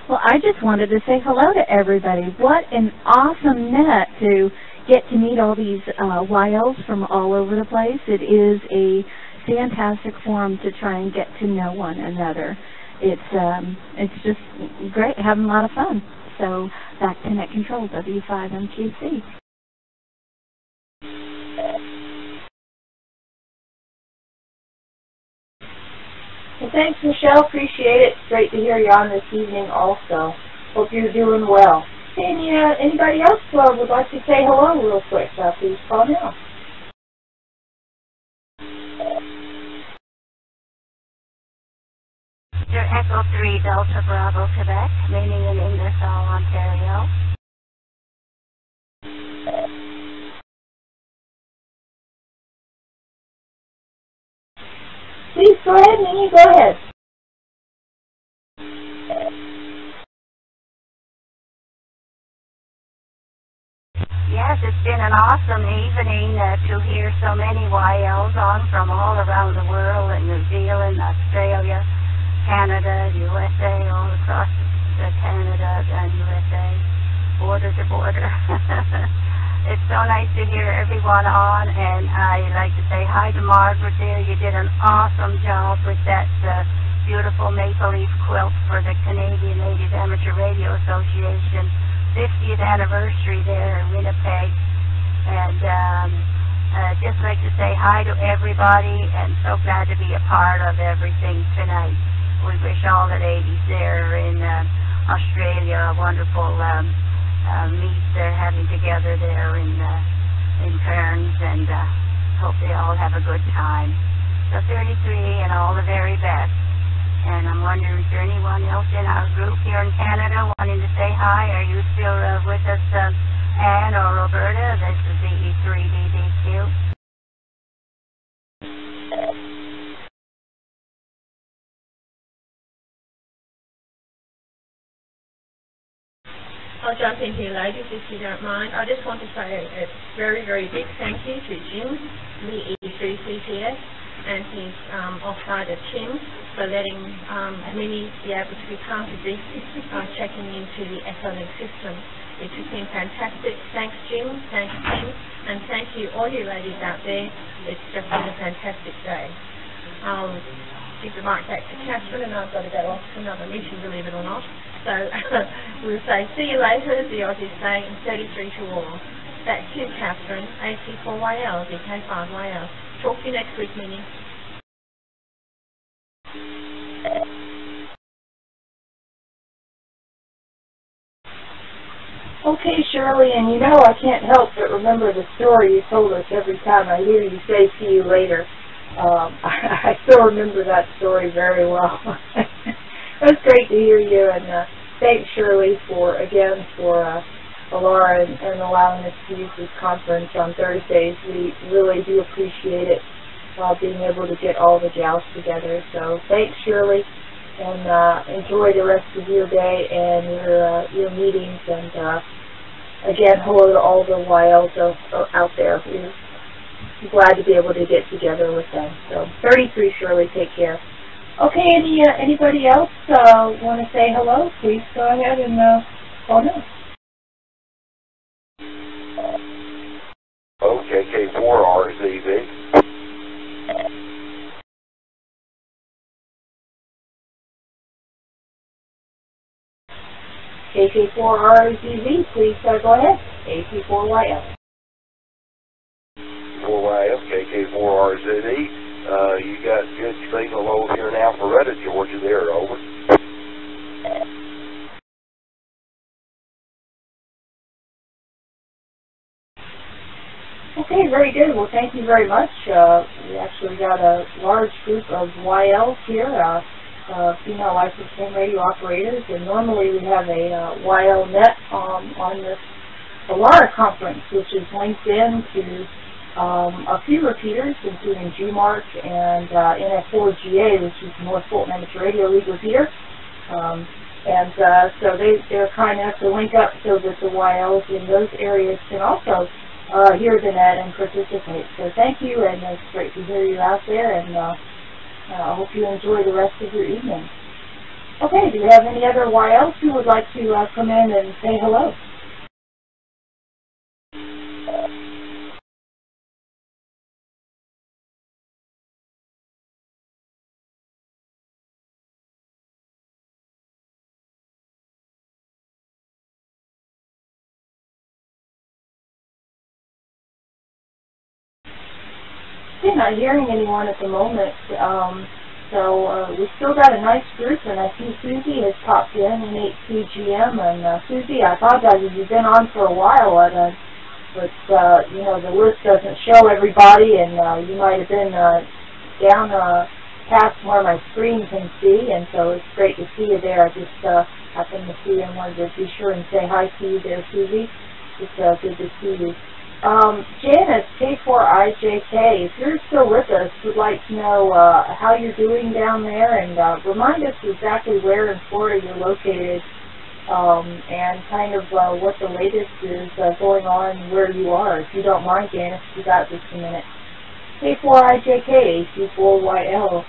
Well, I just wanted to say hello to everybody. What an awesome net to get to meet all these YLs from all over the place. It is a fantastic forum to try and get to know one another. It's just great, having a lot of fun. So back to Net Control, W5MQC. Well, thanks, Michelle. Appreciate it. It's great to hear you on this evening also. Hope you're doing well. Anybody else would like to say hello real quick? Please call now. Echo 3 Delta Bravo, Quebec, meaning in Ingersoll, Ontario. Please go ahead, Minnie. Go ahead. Yes, it's been an awesome evening to hear so many YLs on from all around the world, in New Zealand, Australia, Canada, USA, all across Canada and USA, border to border. It's so nice to hear everyone on, and I'd like to say hi to Margaret there. You did an awesome job with that beautiful maple leaf quilt for the Canadian Ladies Amateur Radio Association 50th anniversary there in Winnipeg. And just like to say hi to everybody, and so glad to be a part of everything tonight. We wish all the ladies there in Australia a wonderful meet they're having together there in Cairns, and hope they all have a good time. So 33 and all the very best. And I'm wondering, is there anyone else in our group here in Canada wanting to say hi? Are you still with us, Anne or Roberta? This is the E3DDQ. I'll jump in here, ladies, if you don't mind. I just want to say a very, very big thank you to Jim, the E3CTS, and his off-sider Tim, for letting Minnie be able to be part of this, checking into the Echolink system. It has been fantastic. Thanks, Jim. Thanks, Tim. And thank you, all you ladies out there. It's just been a fantastic day. I'll give the mic back to Catherine, and I've got to go off to another mission, believe it or not. So we'll say, see you later, as the Aussies say, and 33 to all. Back to Catherine, AC4YL, DK5YL. Talk to you next week, Minnie. Okay, Shirley, and you know I can't help but remember the story you told us every time I hear you say see you later. I still remember that story very well. It was great to hear you, and thanks, Shirley, for ALARA and allowing us to use this conference on Thursdays. We really do appreciate it, being able to get all the gals together. So thanks, Shirley, and enjoy the rest of your day and your meetings. And again, hello to all the YLs out there. We're glad to be able to get together with them. So 33, Shirley, take care. Okay, anybody else want to say hello? Please go ahead and phone us. KK4RZV. KK4RZV, please go ahead. AC4YL. 4YL, KK4RZV. You got good signal over here in Alpharetta, Georgia there, over. Okay, very good. Well, thank you very much. We actually got a large group of YLs here, female licensed ham radio operators, and normally we have a YL net on this ALARA conference, which is linked in to a few repeaters, including GMARC and NF4GA, which is North Fulton Amateur Radio League repeater. So they're kind enough to link up so that the YLs in those areas can also hear the net and participate. So thank you, and it's great to hear you out there, and I hope you enjoy the rest of your evening. Okay, do we have any other YLs who would like to come in and say hello? I'm not hearing anyone at the moment, so we still got a nice group, and I see Susie has popped in 82GM, and Susie, I apologize if you've been on for a while, but you know, the list doesn't show everybody, and you might have been down past where my screen can see, and so it's great to see you there. I just happened to see you and wanted to be sure and say hi to you there, Susie. It's good to see you. Janice, K4IJK, if you're still with us, would like to know how you're doing down there, and remind us exactly where in Florida you're located, and kind of what the latest is going on where you are. If you don't mind, Janice, you got just a minute. K4IJK, AC4YL.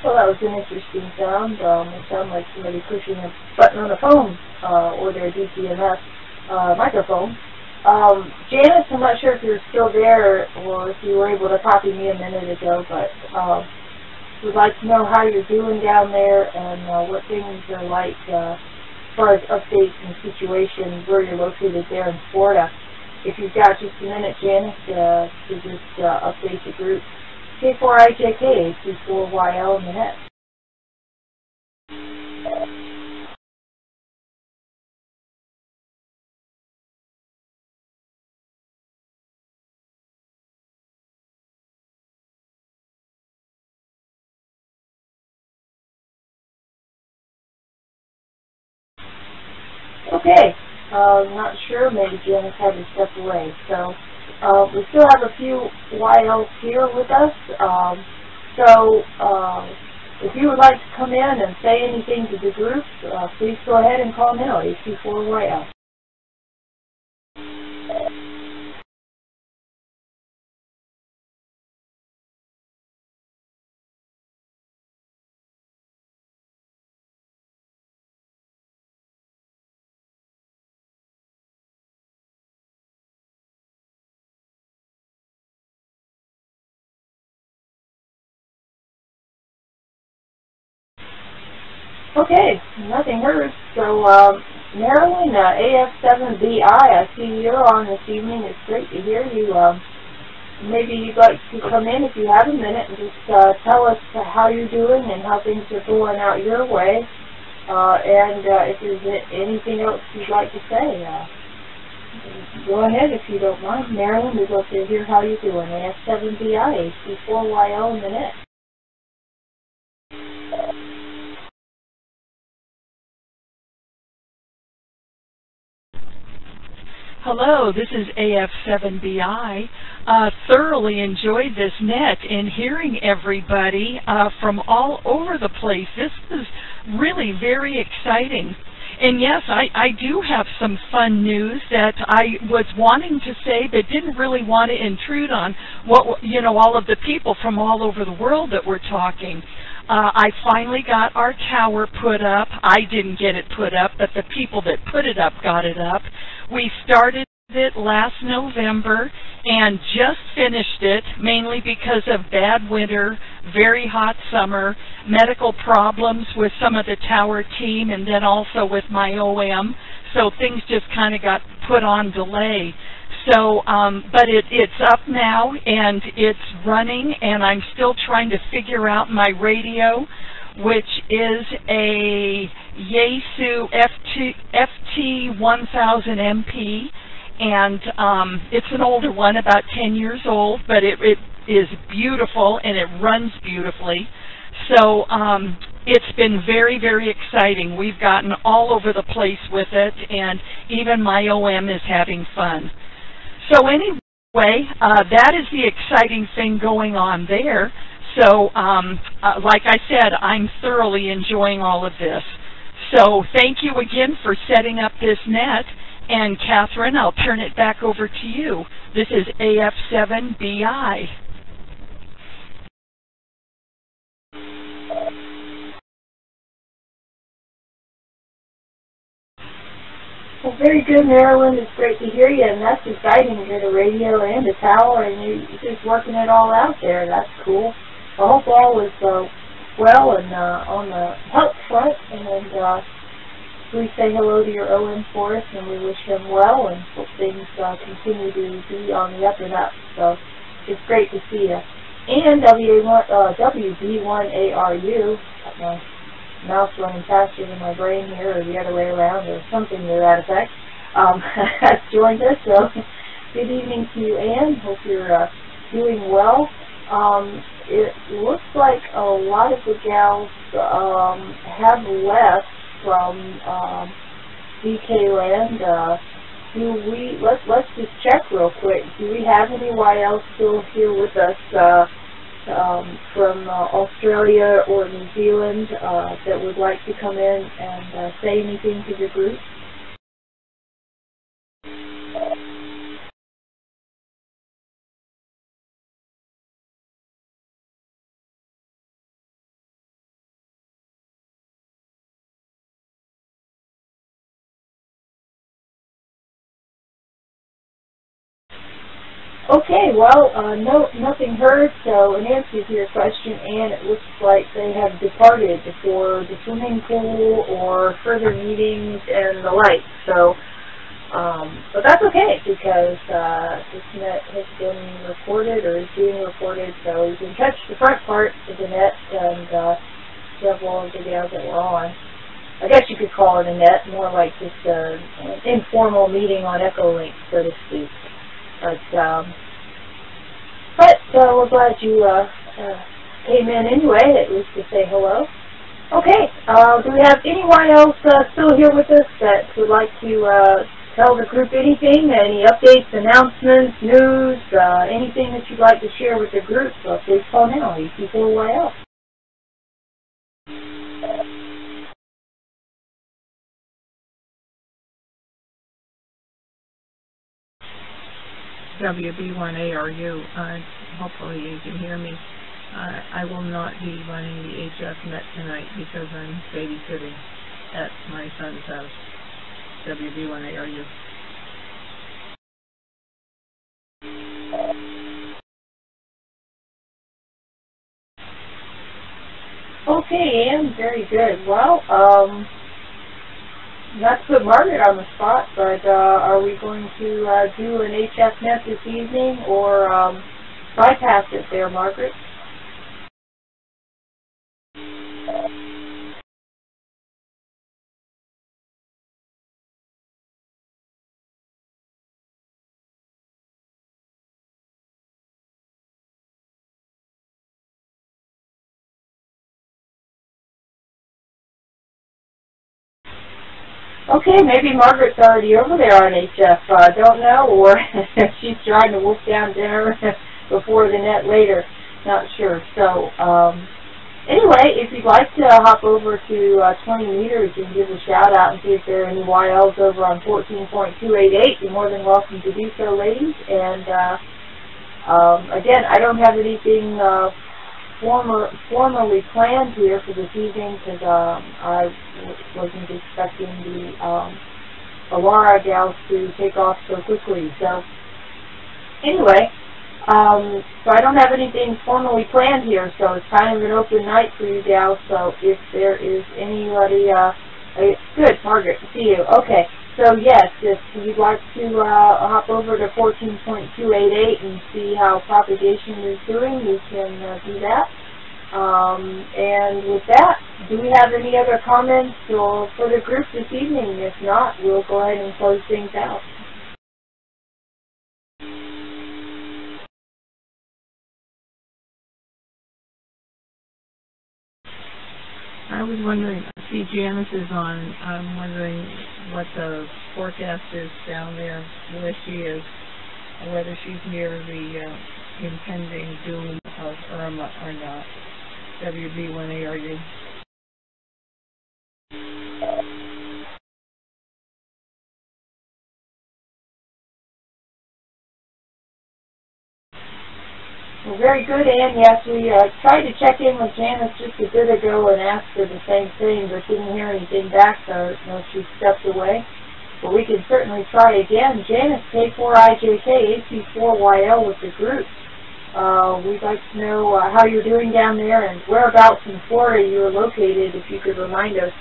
Well, that was an interesting sound. It sounded like somebody pushing a button on a phone or their DCMS microphone. Janice, I'm not sure if you're still there or if you were able to copy me a minute ago, but we'd like to know how you're doing down there and what things are like as far as updates and situations where you're located there in Florida. If you've got just a minute, Janice, to just update the group. K4IJK, 24YL in the net. Okay, not sure, maybe Janice had to step away. So we still have a few YLs here with us. If you would like to come in and say anything to the group, please go ahead and call now, 824YL. Okay, nothing heard. So, Marilyn, AF7BI, I see you're on this evening. It's great to hear you. Maybe you'd like to come in if you have a minute and just tell us how you're doing and how things are going out your way. And if there's anything else you'd like to say, go ahead if you don't mind. Marilyn, we'd love to hear how you're doing. AF7BI, AC4YL in the net. Hello, this is AF7BI. Thoroughly enjoyed this net and hearing everybody from all over the place. This is really very exciting. And yes, I do have some fun news that I was wanting to say but didn't really want to intrude on all of the people from all over the world that were talking. I finally got our tower put up. I didn't get it put up, but the people that put it up got it up. We started it last November and just finished it, mainly because of bad winter, very hot summer, medical problems with some of the tower team, and then also with my OM. So things just kind of got put on delay. So, but it's up now and it's running, and I'm still trying to figure out my radio, which is a Yaesu FT1000MP, and it's an older one, about 10 years old, but it is beautiful and it runs beautifully. So it's been very, very exciting. We've gotten all over the place with it, and even my OM is having fun. So anyway, that is the exciting thing going on there. So like I said, I'm thoroughly enjoying all of this. So thank you again for setting up this net. And Catherine, I'll turn it back over to you. This is AF7BI. Well, very good, Marilyn. It's great to hear you, and that's exciting. You get a radio and a tower, and you're just working it all out there. That's cool. I hope all is well and on the health front, and please say hello to your OM for us, and we wish him well, and hope things continue to be on the up and up. So it's great to see you. And WB1ARU, my mouse running faster than my brain here, or the other way around, or something to that effect, has joined us. So good evening to you, Ann. Hope you're doing well. It looks like a lot of the gals have left from DK Land. Let's just check real quick. Do we have any YL still here with us from Australia or New Zealand that would like to come in and say anything to the group? Okay, well, nothing heard, so in answer to your question, Anne, it looks like they have departed for the swimming pool or further meetings and the like. So, but that's okay because this net has been recorded or is being recorded, so you can catch the front part of the net and several of the videos that we're on. I guess you could call it a net, more like just an informal meeting on Echolink, so to speak. But we're glad you came in anyway, at least to say hello. Okay, do we have anyone else still here with us that would like to tell the group anything, any updates, announcements, news, anything that you'd like to share with the group? Please call now, E24YL. WB1ARU, hopefully you can hear me. I will not be running the HF Net tonight because I'm babysitting at my son's house. WB1ARU. Okay, Anne, very good. Well, not to put Margaret on the spot, but are we going to do an HF Net this evening or bypass it there, Margaret? Okay, maybe Margaret's already over there on HF, don't know, or she's trying to wolf down dinner before the net later, not sure. So, anyway, if you'd like to hop over to 20 meters and give a shout out and see if there are any YLs over on 14.288, you're more than welcome to do so, ladies. And, again, I don't have anything formally planned here for this evening because I wasn't expecting the ALARA gals to take off so quickly. So anyway, so I don't have anything formally planned here, so it's kind of an open night for you gals. So if there is anybody, good, Margaret, see you. Okay. So yes, if you'd like to hop over to 14.288 and see how propagation is doing, you can do that. And with that, do we have any other comments for the group this evening? If not, we'll go ahead and close things out. I was wondering, see Janice is on, I'm wondering what the forecast is down there, where she is, whether she's near the impending doom of Irma or not. WB1ARU. Well, very good, Ann. Yes, we tried to check in with Janice just a bit ago and asked her the same thing, but didn't hear anything back, so she stepped away. But we can certainly try again. Janice, K4IJK, AC4YL with the group. We'd like to know how you're doing down there and whereabouts in Florida you are located, if you could remind us,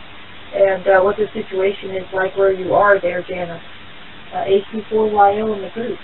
and what the situation is like where you are there, Janice. AC4YL in the group.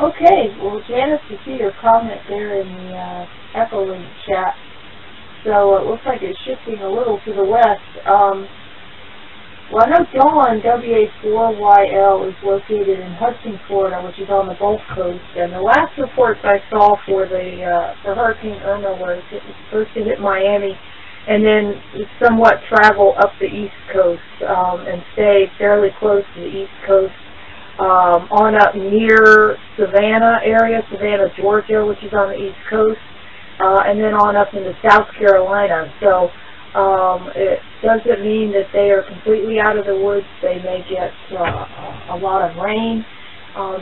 Okay, well, Janice, you see your comment there in the Echolink chat. So it looks like it's shifting a little to the west. Well, I know Dawn, WA4YL, is located in Hudson, Florida, which is on the Gulf Coast. And the last reports I saw for for Hurricane Irma was it was supposed to hit Miami and then somewhat travel up the East Coast and stay fairly close to the East Coast. On up near Savannah area, Savannah, Georgia, which is on the East Coast, and then on up into South Carolina. So It doesn't mean that they are completely out of the woods. They may get a lot of rain.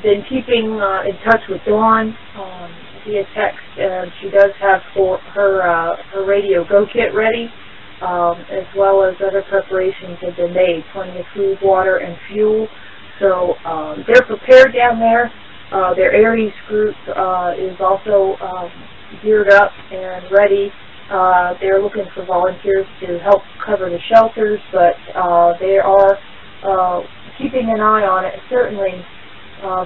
Been keeping in touch with Dawn via text, and she does have her radio go kit ready, as well as other preparations have been made, plenty of food, water, and fuel. So they're prepared down there. Their Aries group is also geared up and ready. They're looking for volunteers to help cover the shelters, but they are keeping an eye on it, certainly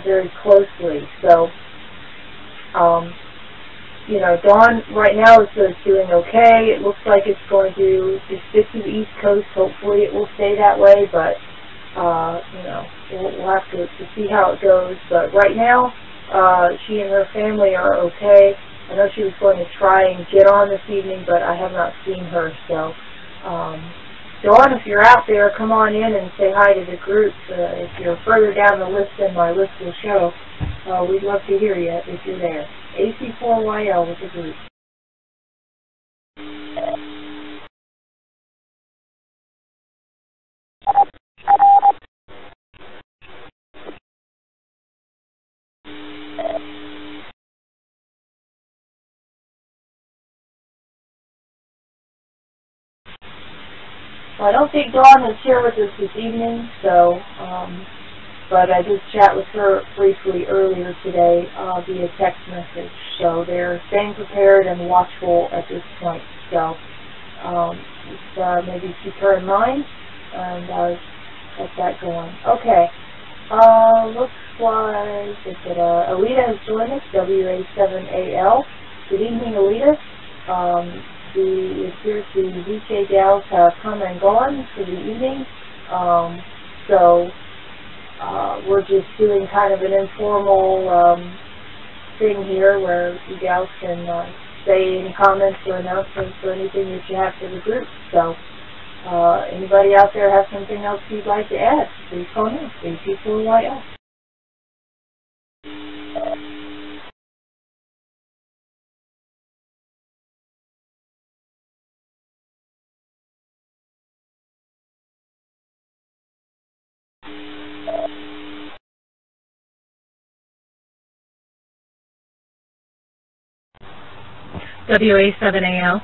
very closely. So, you know, Dawn right now is doing okay. It looks like it's going to stick to the East Coast. Hopefully it will stay that way, but you know, we'll have to see how it goes. But right now, she and her family are okay. I know she was going to try and get on this evening, but I have not seen her. So, Dawn, if you're out there, come on in and say hi to the group. If you're further down the list than my list will show, we'd love to hear you if you're there. AC4YL with the group. Well, I don't think Dawn is here with us this evening, so, but I did chat with her briefly earlier today via text message. So they're staying prepared and watchful at this point. So just maybe keep her in mind and get that going. Okay. Looks like Alita has joined us, WA7AL. Good evening, Alita. It appears the VK gals have come and gone for the evening, so we're just doing kind of an informal thing here where you gals can say any comments or announcements or anything that you have for the group. So anybody out there have something else you'd like to add, please call in, AC4YL. WA7AL.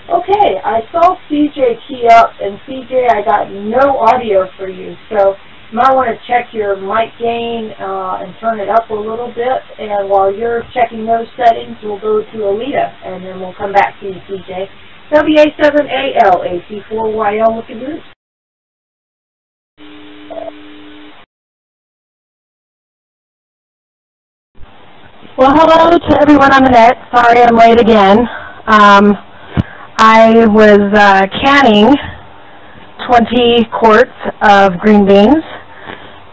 Okay, I saw CJ key up, and CJ, I got no audio for you, so you might want to check your mic gain and turn it up a little bit, and while you're checking those settings, we'll go to Alita, and then we'll come back to you, CJ. WA7AL, AC4YL with the group. Well, hello to everyone on the net. Sorry I'm late again. I was canning 20 quarts of green beans,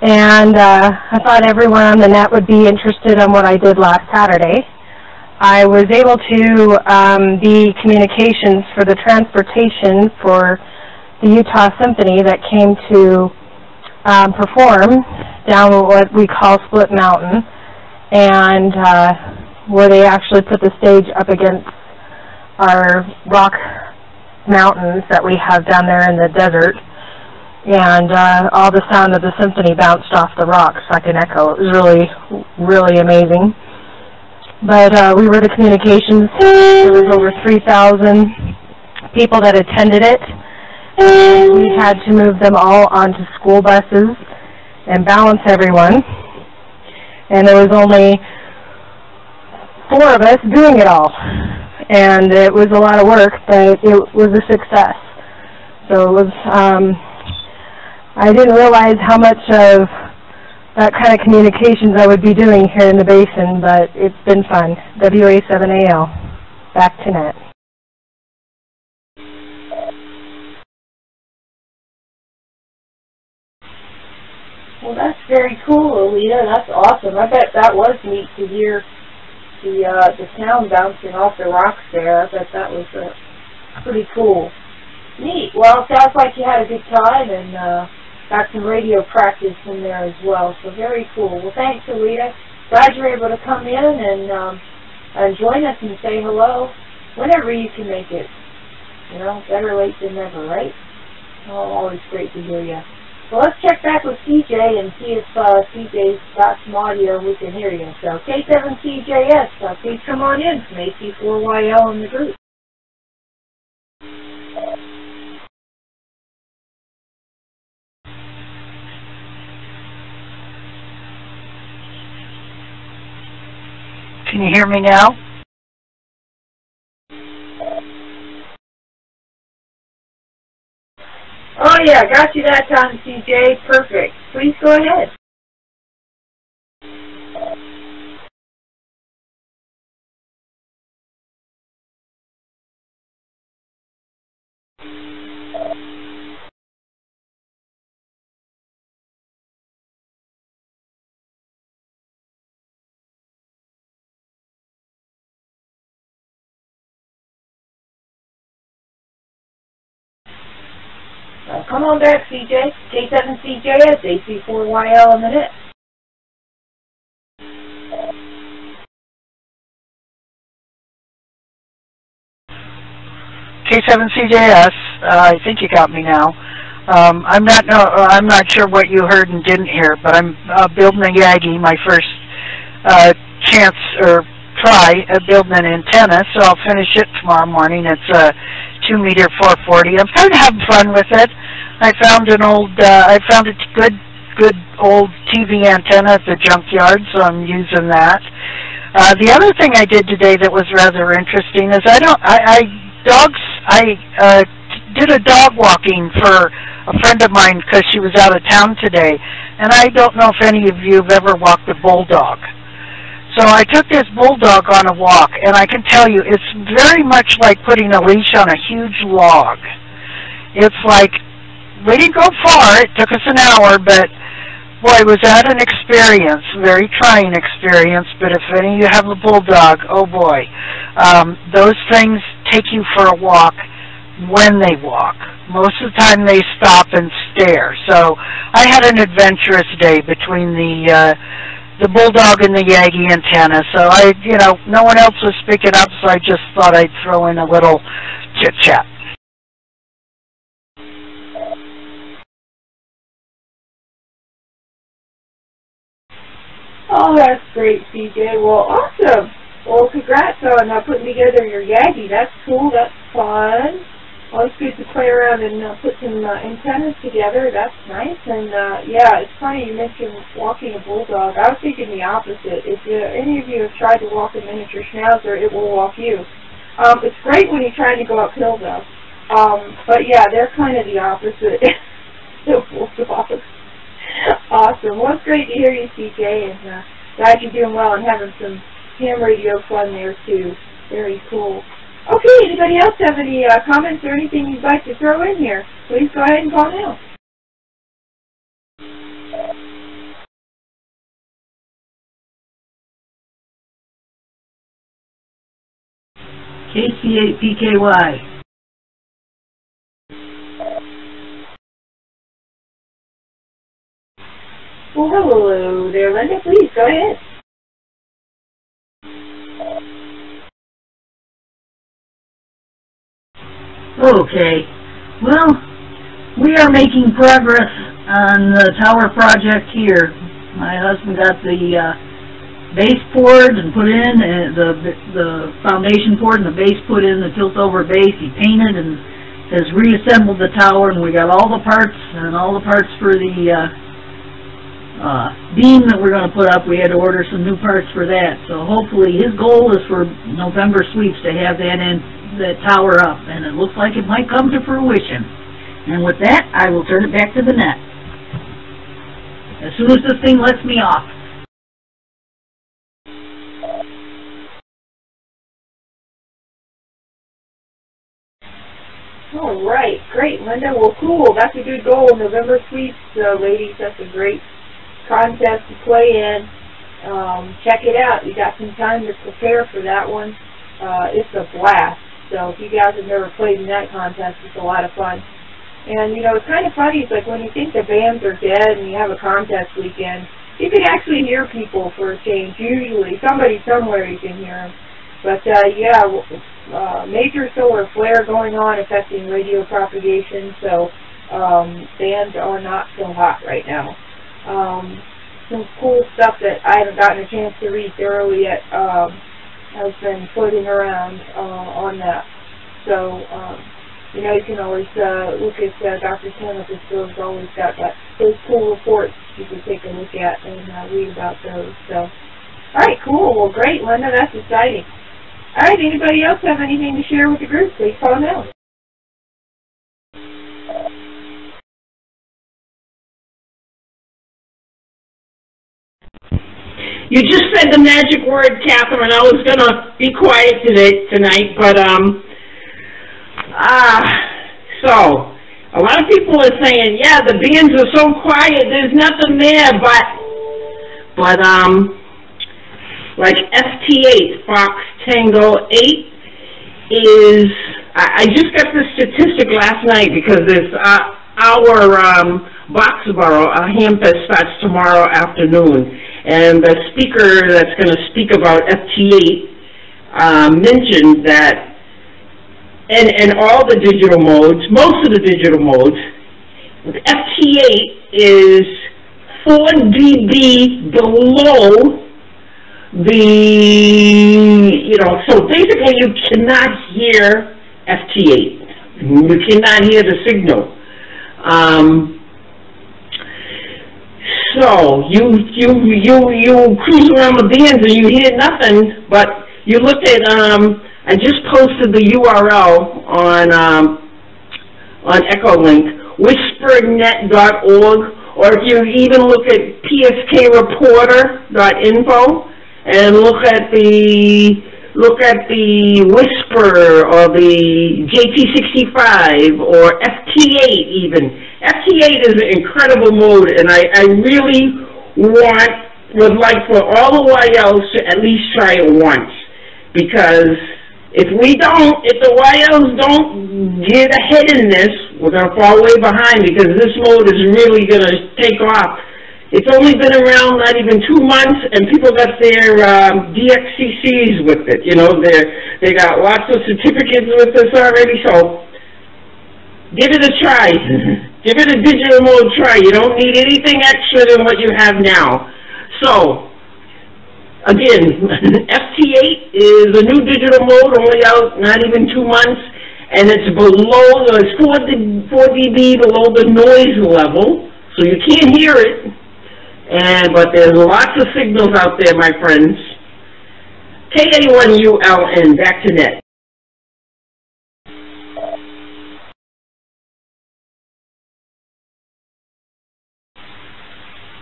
and I thought everyone on the net would be interested in what I did last Saturday. I was able to be communications for the transportation for the Utah Symphony that came to perform down what we call Split Mountain, and where they actually put the stage up against our rock mountains that we have down there in the desert, and all the sound of the symphony bounced off the rocks like an echo. It was really, really amazing. But we were the communications. There was over 3,000 people that attended it, and we had to move them all onto school buses and balance everyone. And there was only 4 of us doing it all. And it was a lot of work, but it was a success. So it was, I didn't realize how much of that kind of communications I would be doing here in the basin, but it's been fun. WA7AL, back to net. Well, that's very cool, Alita. That's awesome. I bet that was neat to hear the sound bouncing off the rocks there. I bet that was pretty cool. Neat. Well, it sounds like you had a good time and got some radio practice in there as well. So very cool. Well, thanks, Alita. glad you're able to come in and join us and say hello whenever you can make it. You know, better late than never, right? Oh, always great to hear you. So let's check back with CJ and see if CJ's got some audio we can hear you. So K7CJS, please come on in from AC4YL in the group. Can you hear me now? Oh yeah, got you that time, CJ. Perfect. Please go ahead. Come on back, CJ. K7CJS, AC4YL in the net. K7CJS, I think you got me now. I'm not sure what you heard and didn't hear, but I'm building a Yagi, my first chance or try at building an antenna, so I'll finish it tomorrow morning. It's a 2-meter 440. I'm kind of having fun with it. I found a good old TV antenna at the junkyard, so I'm using that. The other thing I did today that was rather interesting is I did a dog walking for a friend of mine because she was out of town today, and I don't know if any of you have ever walked a bulldog. So I took this bulldog on a walk, and I can tell you it's very much like putting a leash on a huge log. It's like, we didn't go far, it took us an hour, but boy, was that an experience, very trying experience. But if any of you have a bulldog, oh boy, those things take you for a walk when they walk. Most of the time they stop and stare. So I had an adventurous day between the bulldog and the Yagi antenna. So no one else was speaking up, so I just thought I'd throw in a little chit-chat. Oh, that's great, CJ. Well, awesome. Well, congrats on putting together your Yagi. That's cool. That's fun. Always good to play around and put some antennas together. That's nice. And, yeah, it's funny you mentioned walking a bulldog. I was thinking the opposite. If any of you have tried to walk a miniature schnauzer, it will walk you. It's great when you're trying to go uphill, though. But, yeah, they're kind of the opposite. The bulldogs. Awesome. Well, it's great to hear you, CJ, and glad you're doing well and having some ham radio fun there, too. Very cool. Okay, anybody else have any comments or anything you'd like to throw in here? Please go ahead and call now. KC8PKY. Well, hello there, Linda. Please, go ahead. Okay. Well, we are making progress on the tower project here. My husband got the base poured and put in, and the foundation poured and the base put in, the tilt-over base. He painted and has reassembled the tower, and we got all the parts for the beam that we're going to put up. We had to order some new parts for that. So hopefully his goal is for November sweeps to have that tower up, and it looks like it might come to fruition. And with that, I will turn it back to the net as soon as this thing lets me off. All right, great, Linda. Well, cool. That's a good goal. November sweeps, ladies. That's a great contest to play in. Check it out. You got some time to prepare for that one. It's a blast. So if you guys have never played in that contest, it's a lot of fun. And, it's kind of funny. It's like when you think the bands are dead and you have a contest weekend, you can actually hear people for a change. Usually, somebody somewhere you can hear them. But yeah, major solar flare going on affecting radio propagation, so bands are not so hot right now. Some cool stuff that I haven't gotten a chance to read thoroughly yet has been floating around on that. So, you know, you can always look at Dr. Tim at the store's always got those cool reports you can take a look at and read about those. So, all right, cool. Well, great, Linda. That's exciting. All right, anybody else have anything to share with the group? Please call now. You just said the magic word, Catherine. I was going to be quiet tonight, but so a lot of people are saying, yeah, the bands are so quiet, there's nothing there, but like FT8, Fox Tango 8 is, I just got the statistic last night because there's our Boxborough, Hampus starts tomorrow afternoon, and the speaker that's going to speak about FT8 mentioned that and all the digital modes, most of the digital modes, FT8 is 4 dB below the, you know, so basically you cannot hear FT8. You cannot hear the signal. So you cruise around the bands and you hear nothing, but you look at, I just posted the URL on Echolink, whispernet.org, or if you even look at pskreporter.info and look at the Whisper or the JT65 or FT8 even. FT8 is an incredible mode, and I really would like for all the YLs to at least try it once, because if the YLs don't get ahead in this, we're going to fall way behind, because this mode is really going to take off. It's only been around not even 2 months, and people got their DXCCs with it. You know, they got lots of certificates with this already, so give it a try. Give it a digital mode try. You don't need anything extra than what you have now. So, again, FT8 is a new digital mode, only out not even 2 months, and it's below, it's 4 dB below the noise level, so you can't hear it. But there's lots of signals out there, my friends. KA1ULN, back to net.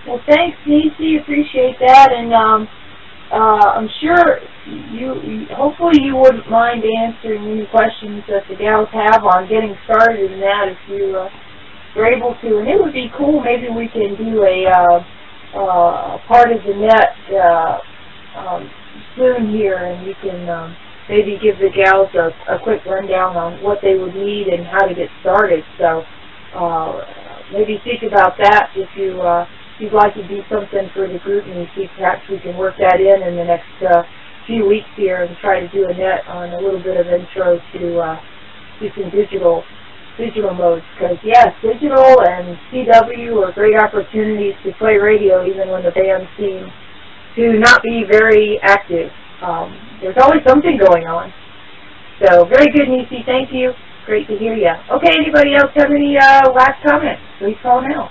Well, thanks, Nisi. Appreciate that, and I'm sure hopefully you wouldn't mind answering any questions that the gals have on getting started in that if you are able to. And it would be cool. Maybe we can do a part of the net soon here, and you can maybe give the gals a quick rundown on what they would need and how to get started. So maybe think about that if you'd like to do something for the group, and you see perhaps we can work that in the next few weeks here and try to do a net on a little bit of intro to some digital modes, because yes, digital and CW are great opportunities to play radio even when the band seems to not be very active. There's always something going on. So very good, Nisi. Thank you. Great to hear you. Okay, anybody else have any last comments? Please call now.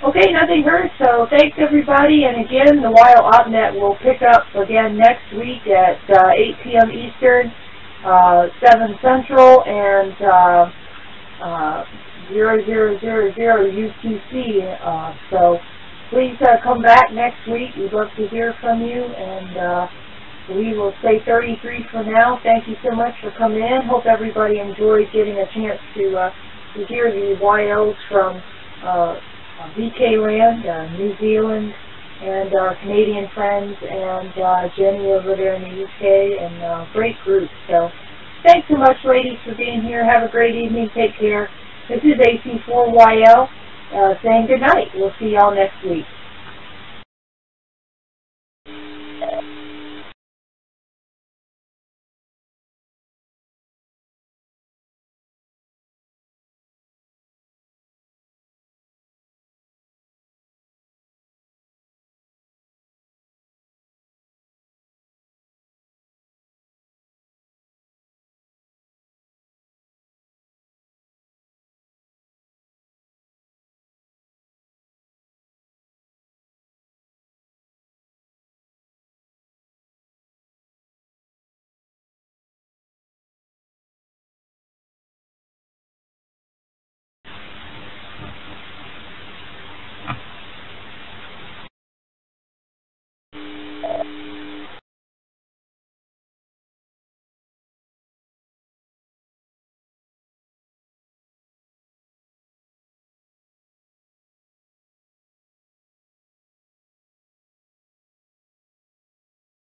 Okay, nothing heard, so thanks everybody, and again, the Wild OpNet will pick up again next week at 8 p.m. Eastern, 7 Central, and 0000 UTC, so please come back next week. We'd love to hear from you, and we will say 33 for now. Thank you so much for coming in. Hope everybody enjoyed getting a chance to hear the YLs from VK Land, New Zealand, and our Canadian friends, and Jenny over there in the UK, and great group. So thanks so much, ladies, for being here. Have a great evening. Take care. This is AC4YL saying good night. We'll see y'all next week.